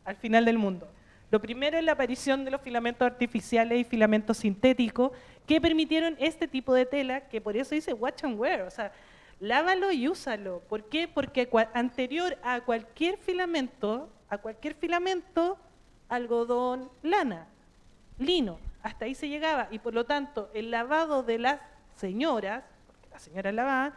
al final del mundo. Lo primero es la aparición de los filamentos artificiales y filamentos sintéticos que permitieron este tipo de tela, que por eso dice wash and wear, o sea, lávalo y úsalo. ¿Por qué? Porque anterior a cualquier filamento, algodón, lana, lino, hasta ahí se llegaba. Y por lo tanto, el lavado de las señoras, porque las señoras lavaban,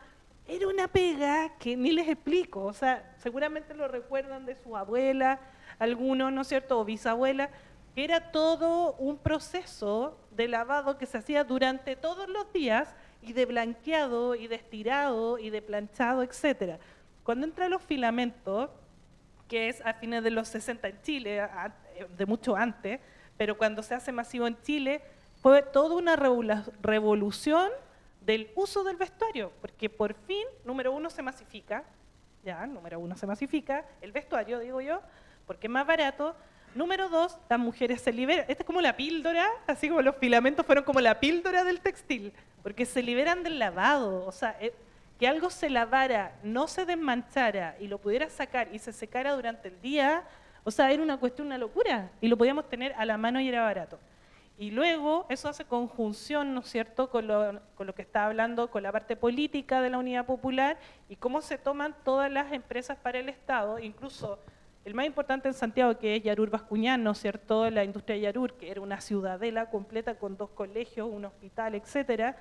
era una pega que ni les explico. O sea, seguramente lo recuerdan de su abuela, algunos, ¿no es cierto?, o bisabuela, que era todo un proceso de lavado que se hacía durante todos los días, y de blanqueado, y de estirado, y de planchado, etc. Cuando entran los filamentos, que es a fines de los 60 en Chile, de mucho antes, pero cuando se hace masivo en Chile, fue toda una revolución del uso del vestuario, porque por fin, número uno, se masifica, el vestuario, digo yo, porque es más barato. Número dos, las mujeres se liberan. Esta es como la píldora, así como los filamentos fueron como la píldora del textil, porque se liberan del lavado. O sea, que algo se lavara, no se desmanchara y lo pudiera sacar y se secara durante el día, o sea, era una cuestión, una locura. Y lo podíamos tener a la mano y era barato. Y luego eso hace conjunción, ¿no es cierto?, con lo que está hablando, con la parte política de la Unidad Popular y cómo se toman todas las empresas para el Estado, incluso el más importante en Santiago, que es Yarur Bascuñán, ¿no es cierto?, la industria de Yarur, que era una ciudadela completa con 2 colegios, un hospital, etcétera.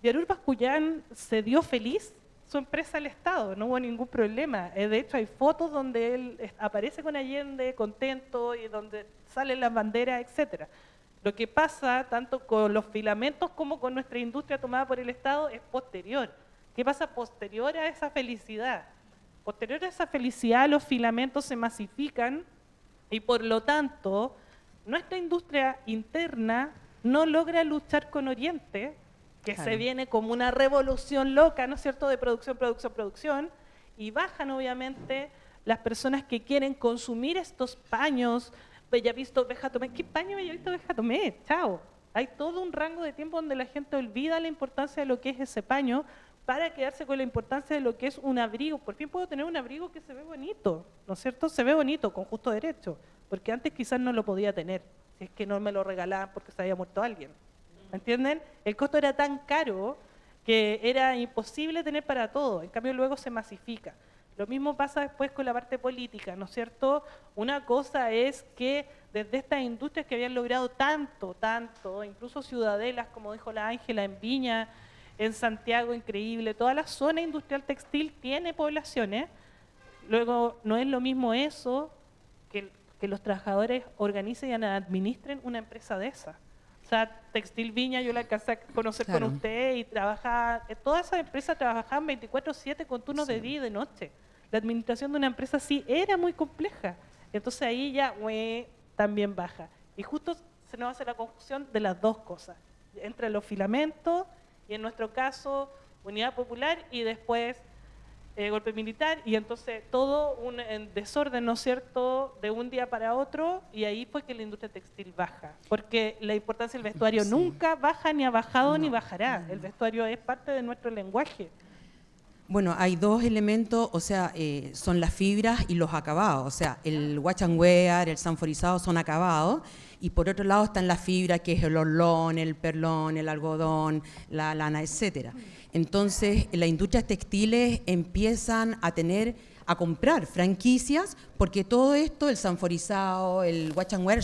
Yarur Bascuñán se dio feliz su empresa al Estado, no hubo ningún problema. De hecho, hay fotos donde él aparece con Allende, contento, y donde salen las banderas, etcétera. Lo que pasa, tanto con los filamentos como con nuestra industria tomada por el Estado, es posterior. ¿Qué pasa posterior a esa felicidad? Posterior a esa felicidad, los filamentos se masifican y por lo tanto nuestra industria interna no logra luchar con Oriente, que claro, se viene como una revolución loca, ¿no es cierto?, de producción, y bajan obviamente las personas que quieren consumir estos paños, Bellavisto, Bejatomé. ¿Qué paño Bellavisto, Bejatomé? Chao. Hay todo un rango de tiempo donde la gente olvida la importancia de lo que es ese paño, para quedarse con la importancia de lo que es un abrigo. Por fin puedo tener un abrigo que se ve bonito, ¿no es cierto? Se ve bonito, con justo derecho, porque antes quizás no lo podía tener, si es que no me lo regalaban porque se había muerto alguien. ¿Me entienden? El costo era tan caro que era imposible tener para todo, en cambio luego se masifica. Lo mismo pasa después con la parte política, ¿no es cierto? Una cosa es que desde estas industrias que habían logrado tanto, incluso ciudadelas, como dijo la Ángela, en Viña, en Santiago, increíble, toda la zona industrial textil tiene poblaciones. Luego, no es lo mismo eso que los trabajadores organicen y administren una empresa de esa. O sea, Textil Viña, yo la alcancé a conocer claro, con usted, y todas esas empresas trabajaban 24/7 con turnos de día y de noche. La administración de una empresa así era muy compleja. Entonces ahí ya también baja. Y justo se nos hace la conjunción de las dos cosas, entre los filamentos y en nuestro caso Unidad Popular y después golpe militar, y entonces todo un desorden, ¿no es cierto?, de un día para otro, y ahí fue que la industria textil baja, porque la importancia del vestuario sí, nunca baja, ni ha bajado, ni bajará. El vestuario es parte de nuestro lenguaje. Bueno, hay dos elementos, o sea, son las fibras y los acabados, o sea, el wash and wear, el sanforizado son acabados, y por otro lado están las fibras, que es el orlón, el perlón, el algodón, la lana, etcétera. Entonces, las industrias textiles empiezan a comprar franquicias, porque todo esto, el sanforizado, el wash and wear,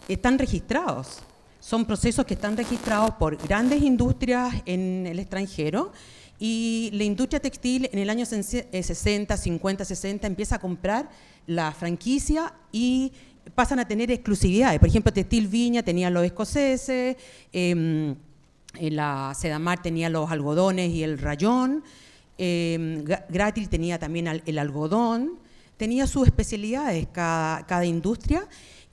están registrados. Son procesos que están registrados por grandes industrias en el extranjero, y la industria textil en el año 60, 50, 60 empieza a comprar la franquicia y pasan a tener exclusividades. Por ejemplo, Textil Viña tenía los escoceses, la Sedamar tenía los algodones y el rayón, Gratil tenía también el algodón, tenía sus especialidades cada industria,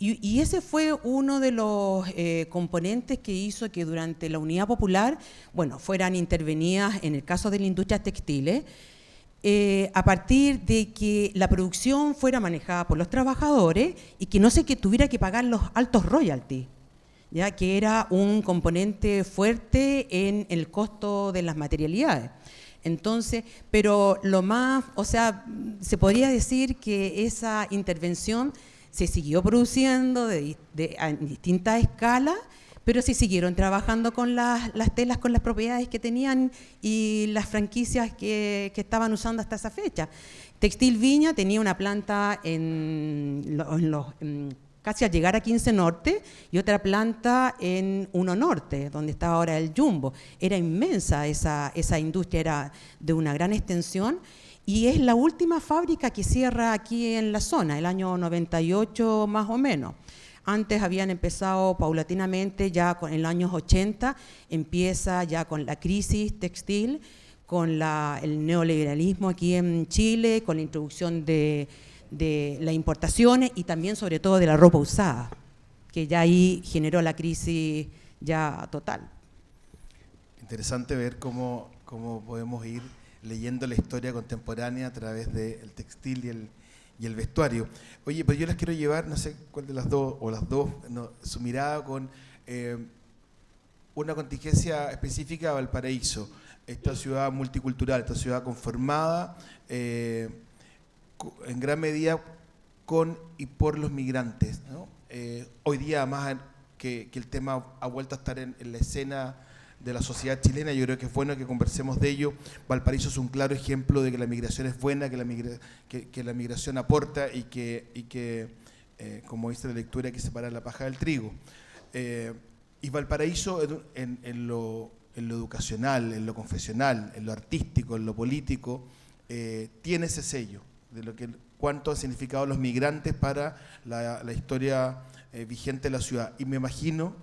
Y ese fue uno de los componentes que hizo que durante la Unidad Popular, bueno, fueran intervenidas en el caso de la industria textil, a partir de que la producción fuera manejada por los trabajadores y que no se tuviera que pagar los altos royalties, ya que era un componente fuerte en el costo de las materialidades. Entonces, pero lo más, o sea, se podría decir que esa intervención se siguió produciendo en distintas escalas, pero se siguieron trabajando con las telas, con las propiedades que tenían y las franquicias que estaban usando hasta esa fecha. Textil Viña tenía una planta casi al llegar a 15 Norte y otra planta en 1 Norte, donde está ahora el Jumbo. Era inmensa esa industria, era de una gran extensión. Y es la última fábrica que cierra aquí en la zona, el año 98 más o menos. Antes habían empezado paulatinamente, ya en los años 80, empieza ya con la crisis textil, con el neoliberalismo aquí en Chile, con la introducción de las importaciones y también sobre todo de la ropa usada, que ya ahí generó la crisis ya total. Interesante ver cómo podemos ir leyendo la historia contemporánea a través del textil y el vestuario. Oye, pero yo les quiero llevar, no sé cuál de las dos, su mirada con una contingencia específica a Valparaíso, esta ciudad multicultural, esta ciudad conformada en gran medida con y por los migrantes, ¿no? Hoy día, más que el tema ha vuelto a estar en la escena de la sociedad chilena, yo creo que es bueno que conversemos de ello. Valparaíso es un claro ejemplo de que la migración es buena, que la migración aporta y que como dice la lectura, hay que separar la paja del trigo. Y Valparaíso en lo educacional, en lo confesional, en lo artístico, en lo político, tiene ese sello de cuánto han significado los migrantes para la historia vigente de la ciudad. Y me imagino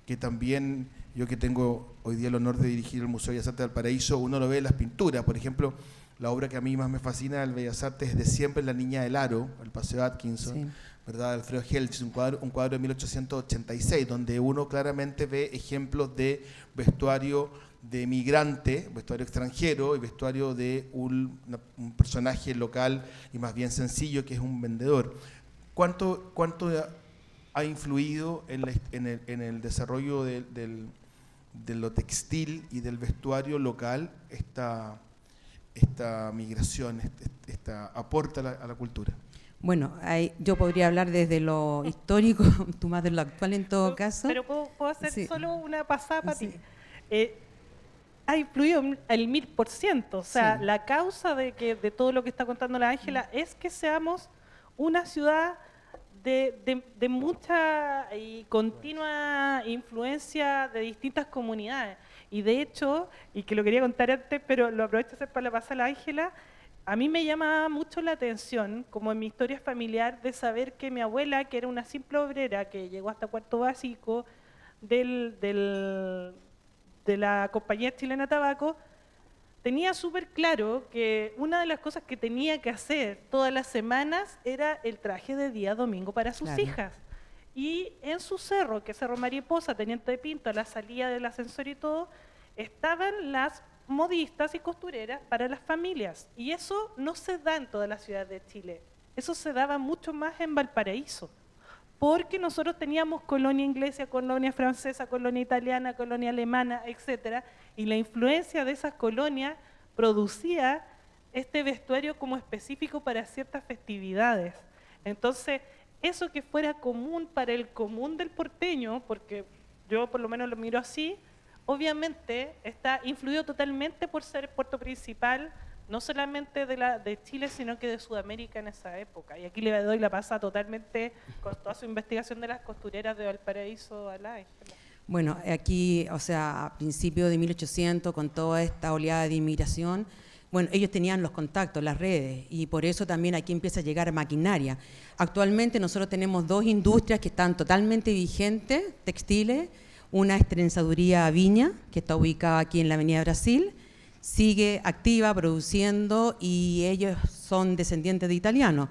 que también, yo que tengo hoy día el honor de dirigir el Museo de Bellas Artes de Valparaíso, uno lo ve en las pinturas. Por ejemplo, la obra que a mí más me fascina del Bellas Artes desde siempre es La Niña del Aro, el Paseo Atkinson, sí, ¿verdad? Alfredo Helch, un cuadro de 1886, donde uno claramente ve ejemplos de vestuario de migrante, vestuario extranjero y vestuario de un personaje local y más bien sencillo, que es un vendedor. ¿Cuánto ha influido en el desarrollo de lo textil y del vestuario local esta migración, esta aporte a la cultura? Bueno, yo podría hablar desde lo histórico, tú más de lo actual en todo caso. Pero puedo hacer sí, solo una pasada para sí, ti. Ha influido el 1000%, o sea, sí, la causa de todo lo que está contando la Ángela es que seamos una ciudad de mucha y continua influencia de distintas comunidades. Y de hecho, y que lo quería contar antes, pero lo aprovecho para la pasada a la Ángela, a mí me llama mucho la atención, como en mi historia familiar, de saber que mi abuela, que era una simple obrera, que llegó hasta cuarto básico de la compañía chilena Tabaco, tenía súper claro que una de las cosas que tenía que hacer todas las semanas era el traje de día domingo para sus hijas. Y en su cerro, que es Cerro Mariposa, Teniente de Pinto, a la salida del ascensor y todo, estaban las modistas y costureras para las familias. Y eso no se da en toda la ciudad de Chile. Eso se daba mucho más en Valparaíso. Porque nosotros teníamos colonia inglesa, colonia francesa, colonia italiana, colonia alemana, etcétera, y la influencia de esas colonias producía este vestuario como específico para ciertas festividades. Entonces, eso que fuera común para el común del porteño, porque yo por lo menos lo miro así, obviamente está influido totalmente por ser el puerto principal, no solamente de Chile, sino que de Sudamérica en esa época. Y aquí le doy la pasada totalmente con toda su investigación de las costureras de Valparaíso a la Ángela. Bueno, aquí, o sea, a principios de 1800, con toda esta oleada de inmigración, bueno, ellos tenían los contactos, las redes, y por eso también aquí empieza a llegar maquinaria. Actualmente nosotros tenemos 2 industrias que están totalmente vigentes, textiles. Una es Trenzaduría Viña, que está ubicada aquí en la Avenida Brasil, sigue activa, produciendo, y ellos son descendientes de italianos.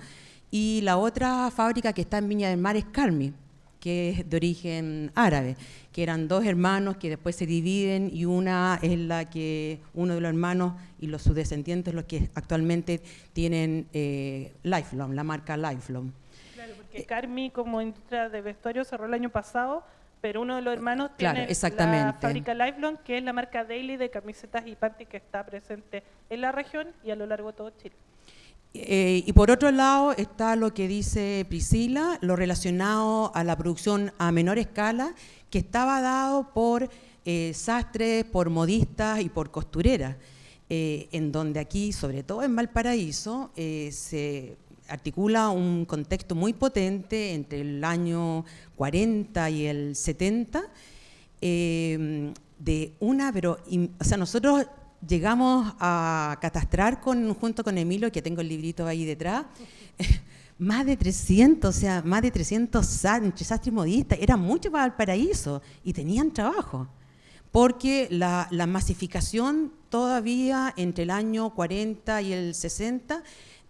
y la otra fábrica que está en Viña del Mar es Carmi, que es de origen árabe, que eran dos hermanos que después se dividen y una es la que uno de los hermanos y sus descendientes los que actualmente tienen Lifelong, la marca Lifelong. Claro, porque Carmi como industria de vestuario cerró el año pasado, pero uno de los hermanos tiene la fábrica Lifelong, que es la marca Daily de camisetas y panties que está presente en la región y a lo largo de todo Chile. Y por otro lado está lo que dice Priscila, lo relacionado a la producción a menor escala, que estaba dado por sastres, por modistas y por costureras, en donde aquí, sobre todo en Valparaíso, se articula un contexto muy potente entre el año 40 y el 70, o sea, nosotros llegamos a catastrar junto con Emilio, que tengo el librito ahí detrás, más de 300, o sea, más de 300 entre sastres y modistas, era mucho para Valparaíso y tenían trabajo, porque la masificación todavía entre el año 40 y el 60,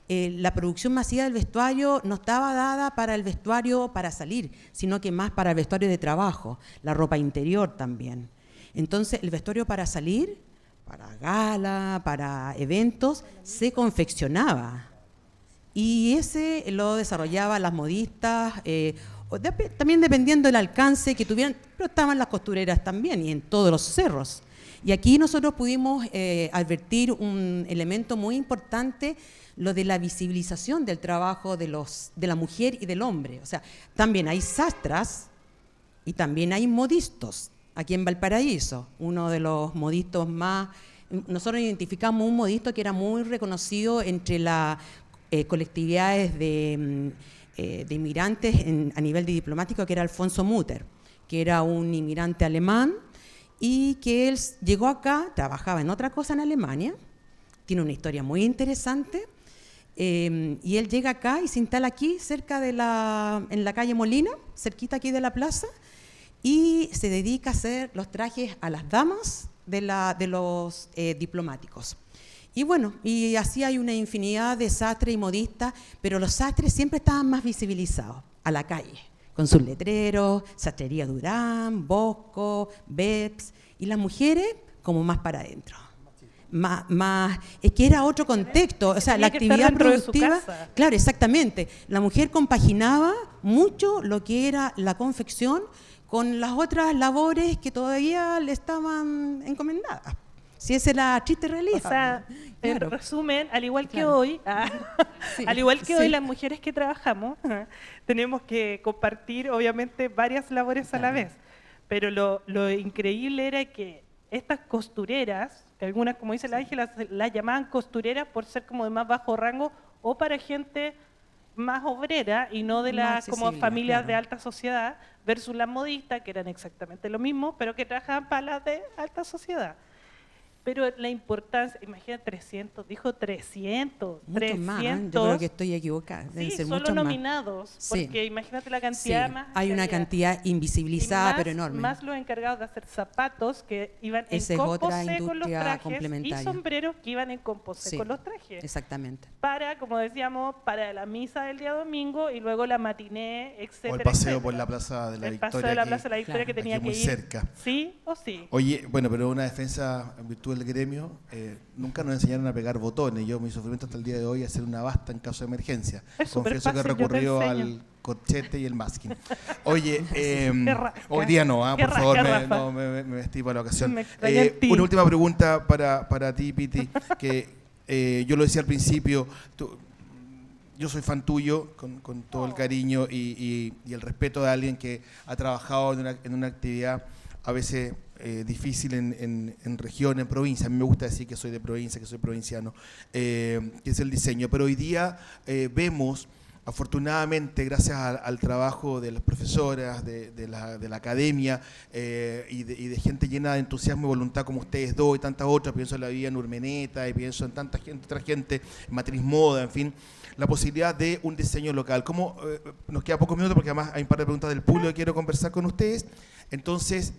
la producción masiva del vestuario no estaba dada para el vestuario para salir, sino que más para el vestuario de trabajo, la ropa interior también. Entonces, el vestuario para salir, para gala, para eventos, se confeccionaba. Y ese lo desarrollaban las modistas, también dependiendo del alcance que tuvieran, pero estaban las costureras también, y en todos los cerros. Y aquí nosotros pudimos advertir un elemento muy importante, lo de la visibilización del trabajo de la mujer y del hombre. O sea, también hay sastras y también hay modistas. Aquí en Valparaíso, uno de los modistas más, nosotros identificamos un modisto que era muy reconocido entre las colectividades de inmigrantes a nivel de diplomático, que era Alfonso Mutter, que era un inmigrante alemán y que él llegó acá, trabajaba en otra cosa en Alemania, tiene una historia muy interesante, y él llega acá y se instala aquí, cerca en la calle Molina, cerquita aquí de la plaza, y se dedica a hacer los trajes a las damas de los diplomáticos. Y bueno, y así hay una infinidad de sastres y modistas, pero los sastres siempre estaban más visibilizados, a la calle, con sus letreros, Sastrería Durán, Bosco, Beps, y las mujeres como más para adentro. Es que era otro contexto, o sea, la actividad productiva, claro, exactamente, la mujer compaginaba mucho lo que era la confección con las otras labores que todavía le estaban encomendadas. Si esa es la triste realidad. O sea, claro. En resumen, al igual que hoy, sí, al igual que sí. hoy las mujeres que trabajamos, tenemos que compartir obviamente varias labores a la vez. Pero lo increíble era que estas costureras, que algunas, como dice la Ángela, las llamaban costureras por ser como de más bajo rango o para gente más obrera y no de las como familias de alta sociedad, versus las modistas, que eran exactamente lo mismo, pero que trabajaban para las de alta sociedad. Pero la importancia, imagina 300, dijo 300, mucho 300. Más, yo creo que estoy equivocada. Deben ser solo muchos nominados, más. porque Sí. imagínate la cantidad Sí, más. hay una cantidad invisibilizada, pero enorme. Más los encargados de hacer zapatos que iban Esa en es otra composé con los industria trajes complementaria. y sombreros que iban en composé Sí, con los trajes. exactamente. Para, como decíamos, para la misa del día domingo y luego la matiné, etcétera. O el paseo etcétera. por la Plaza de la El Victoria. paseo de la aquí, Plaza de la Victoria, que tenía aquí que muy ir cerca. sí o sí. Oye, bueno, pero una defensa en virtud del gremio, nunca nos enseñaron a pegar botones. Yo, mi sufrimiento hasta el día de hoy es hacer una basta en caso de emergencia. Es súper Confieso que fácil, yo te recurrió enseño. al corchete y el masking. Oye, Qué hoy día no, qué por favor, rasca, Rafa. me vestí para la ocasión. Me extraña en ti. Una última pregunta para ti, Piti, que yo lo decía al principio, yo soy fan tuyo con todo el cariño y el respeto de alguien que ha trabajado en una actividad a veces difícil en región, en provincia. A mí me gusta decir que soy de provincia, que soy provinciano, que es el diseño. Pero hoy día vemos, afortunadamente, gracias al trabajo de las profesoras, de la academia y de gente llena de entusiasmo y voluntad como ustedes dos y tantas otras, pienso en la vida en Urmeneta y pienso en tanta gente, otra gente, en Matriz Moda, en fin, la posibilidad de un diseño local. ¿Cómo, nos queda pocos minutos porque además hay un par de preguntas del público que quiero conversar con ustedes. Entonces,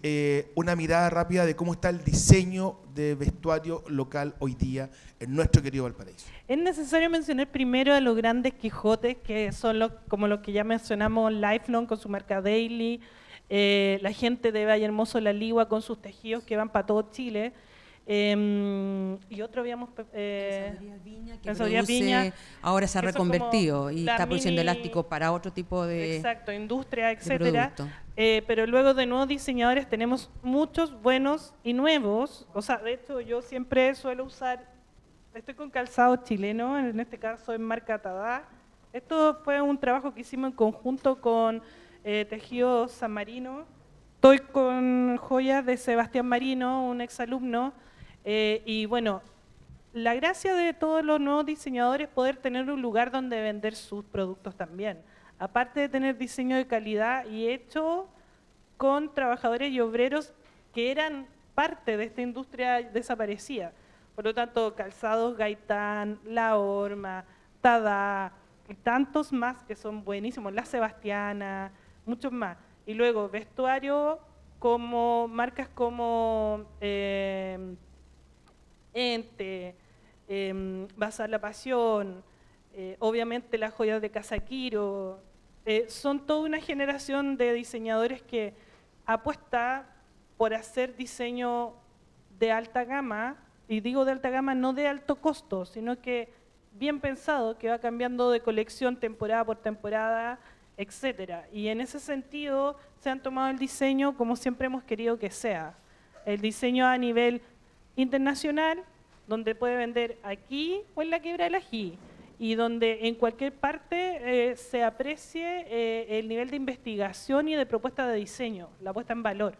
una mirada rápida de cómo está el diseño de vestuario local hoy día en nuestro querido Valparaíso. Es necesario mencionar primero a los grandes Quijotes, que son como los que ya mencionamos, Lifelong con su marca Daily, la gente de Valle Hermoso La Ligua con sus tejidos que van para todo Chile. Y otro habíamos... Viña, que Pensadoría produce, Viña, ahora se ha que son reconvertido como y la está produciendo mini- elástico para otro tipo de, Exacto, industria, de etcétera. producto. Pero luego de nuevos diseñadores tenemos muchos buenos y nuevos. O sea, de hecho yo siempre suelo usar, estoy con calzado chileno, en este caso en marca Tadá. Esto fue un trabajo que hicimos en conjunto con Tejido San Marino. Estoy con joyas de Sebastián Marino, un exalumno. Y bueno, la gracia de todos los nuevos diseñadores es poder tener un lugar donde vender sus productos también. Aparte de tener diseño de calidad y hecho con trabajadores y obreros que eran parte de esta industria desaparecida. Por lo tanto, Calzados Gaitán, La Horma, Tadá, y tantos más que son buenísimos, La Sebastiana, muchos más. Y luego vestuario como marcas como Ente, Bazar La Pasión, obviamente las joyas de Casaquiro. Son toda una generación de diseñadores que apuesta por hacer diseño de alta gama, y digo de alta gama no de alto costo, sino que bien pensado, que va cambiando de colección temporada por temporada, etcétera. Y en ese sentido se han tomado el diseño como siempre hemos querido que sea. El diseño a nivel internacional, donde puede vender aquí o en la Quebra del Ají, y donde en cualquier parte se aprecie el nivel de investigación y de propuesta de diseño, la puesta en valor.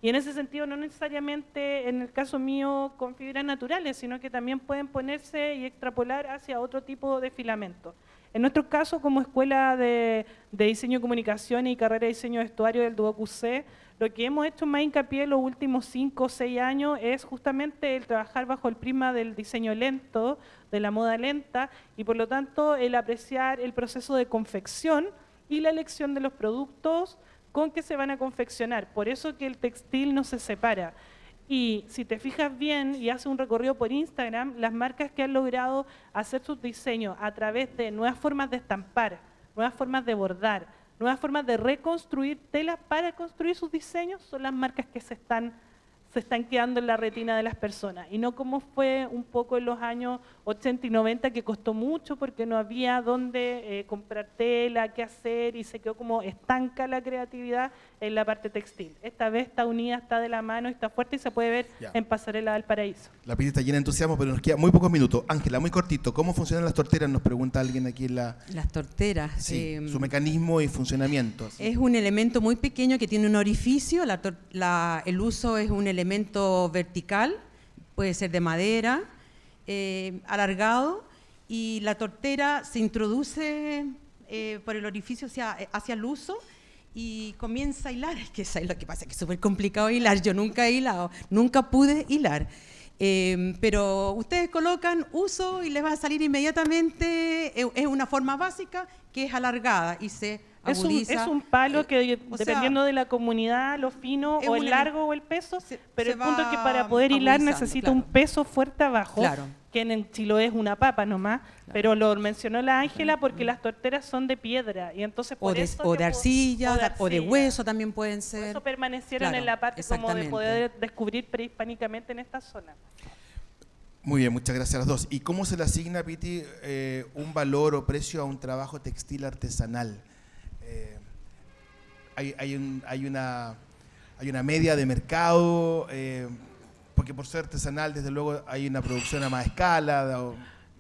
Y en ese sentido no necesariamente en el caso mío con fibras naturales, sino que también pueden ponerse y extrapolar hacia otro tipo de filamento. En nuestro caso, como Escuela de Diseño y Comunicación y Carrera de Diseño de Vestuario del DuoQC, lo que hemos hecho más hincapié en los últimos 5 o 6 años es justamente el trabajar bajo el prisma del diseño lento, de la moda lenta, y por lo tanto el apreciar el proceso de confección y la elección de los productos con que se van a confeccionar. Por eso que el textil no se separa. Y si te fijas bien y haces un recorrido por Instagram, las marcas que han logrado hacer sus diseños a través de nuevas formas de estampar, nuevas formas de bordar, nuevas formas de reconstruir telas para construir sus diseños, son las marcas que se están quedando en la retina de las personas. Y no como fue un poco en los años 80 y 90, que costó mucho porque no había dónde comprar tela, qué hacer, y se quedó como estanca la creatividad en la parte textil. Esta vez está unida, está de la mano, está fuerte y se puede ver en Pasarela Valparaíso. La pista está llena de entusiasmo, pero nos quedan muy pocos minutos. Ángela, muy cortito, ¿cómo funcionan las torteras? Nos pregunta alguien aquí en la... Las torteras. Sí, su mecanismo y funcionamiento. Así. Es un elemento muy pequeño que tiene un orificio, el uso es un elemento vertical, puede ser de madera, alargado, y la tortera se introduce por el orificio hacia el uso y comienza a hilar. Es que eso es lo que pasa, que es súper complicado hilar. Yo nunca he hilado, nunca pude hilar. Pero ustedes colocan uso y les va a salir inmediatamente. Es una forma básica que es alargada y se agudiza. Es un palo que dependiendo de la comunidad, lo fino o el largo o el peso, pero el punto es que para poder hilar necesita un peso fuerte abajo, que en Chiloé es una papa nomás, pero lo mencionó la Ángela porque las torteras son de piedra y entonces por eso o de arcilla o de hueso también pueden ser. Por eso permanecieron en la parte como de poder descubrir prehispánicamente en esta zona. Muy bien, muchas gracias a las dos. ¿Y cómo se le asigna, Piti, un valor o precio a un trabajo textil artesanal? Hay una media de mercado, porque por ser artesanal, desde luego, hay una producción a más escala.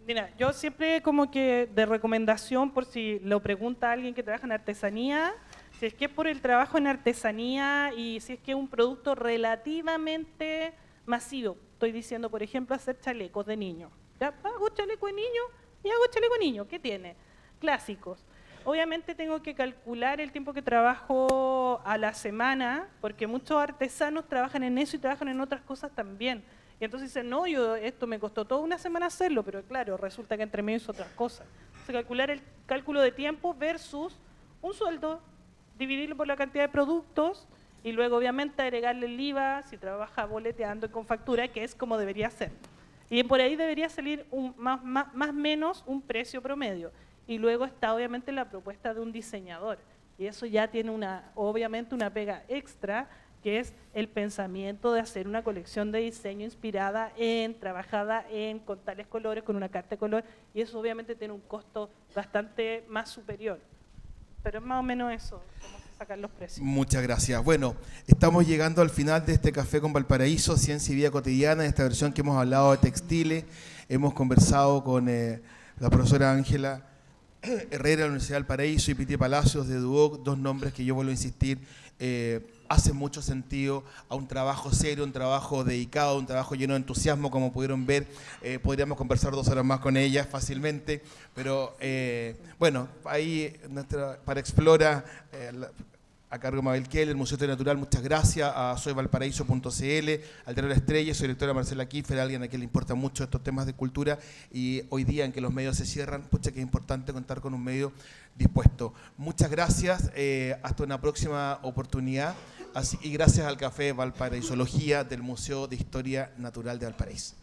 Mira, yo siempre como que de recomendación, por si lo pregunta alguien que trabaja en artesanía, si es que es por el trabajo en artesanía y si es que es un producto relativamente masivo, estoy diciendo, por ejemplo, hacer chalecos de niños. ¿Ya? Hago chaleco de niño y hago chaleco de niño. ¿Qué tiene? Clásicos. Obviamente tengo que calcular el tiempo que trabajo a la semana, porque muchos artesanos trabajan en eso y trabajan en otras cosas también. Y entonces dicen, no, esto me costó toda una semana hacerlo, pero claro, resulta que entre medio es otras cosas. Entonces calcular el cálculo de tiempo versus un sueldo, dividirlo por la cantidad de productos y luego obviamente agregarle el IVA si trabaja boleteando y con factura, que es como debería ser. Y por ahí debería salir más o menos un precio promedio. Y luego está obviamente la propuesta de un diseñador. Y eso ya tiene obviamente una pega extra, que es el pensamiento de hacer una colección de diseño inspirada trabajada con tales colores, con una carta de color, y eso obviamente tiene un costo bastante más superior. Pero es más o menos eso, cómo se sacan los precios. Muchas gracias. Bueno, estamos llegando al final de este Café con Valparaíso, Ciencia y Vida Cotidiana, en esta versión que hemos hablado de textiles. Hemos conversado con la profesora Ángela Herrera de la Universidad del Paraíso y Piti Palacios de Duoc, dos nombres que yo vuelvo a insistir, hacen mucho sentido a un trabajo serio, un trabajo dedicado, un trabajo lleno de entusiasmo, como pudieron ver. Podríamos conversar 2 horas más con ellas fácilmente, pero bueno, ahí para Explora, a cargo de Mabel Keller, el Museo de Historia Natural, muchas gracias a soyvalparaíso.cl, al Teatro La Estrella, su directora Marcela Kiefer, alguien a quien le importa mucho estos temas de cultura, y hoy día en que los medios se cierran, pucha que es importante contar con un medio dispuesto. Muchas gracias, hasta una próxima oportunidad, y gracias al Café Valparaísología del Museo de Historia Natural de Valparaíso.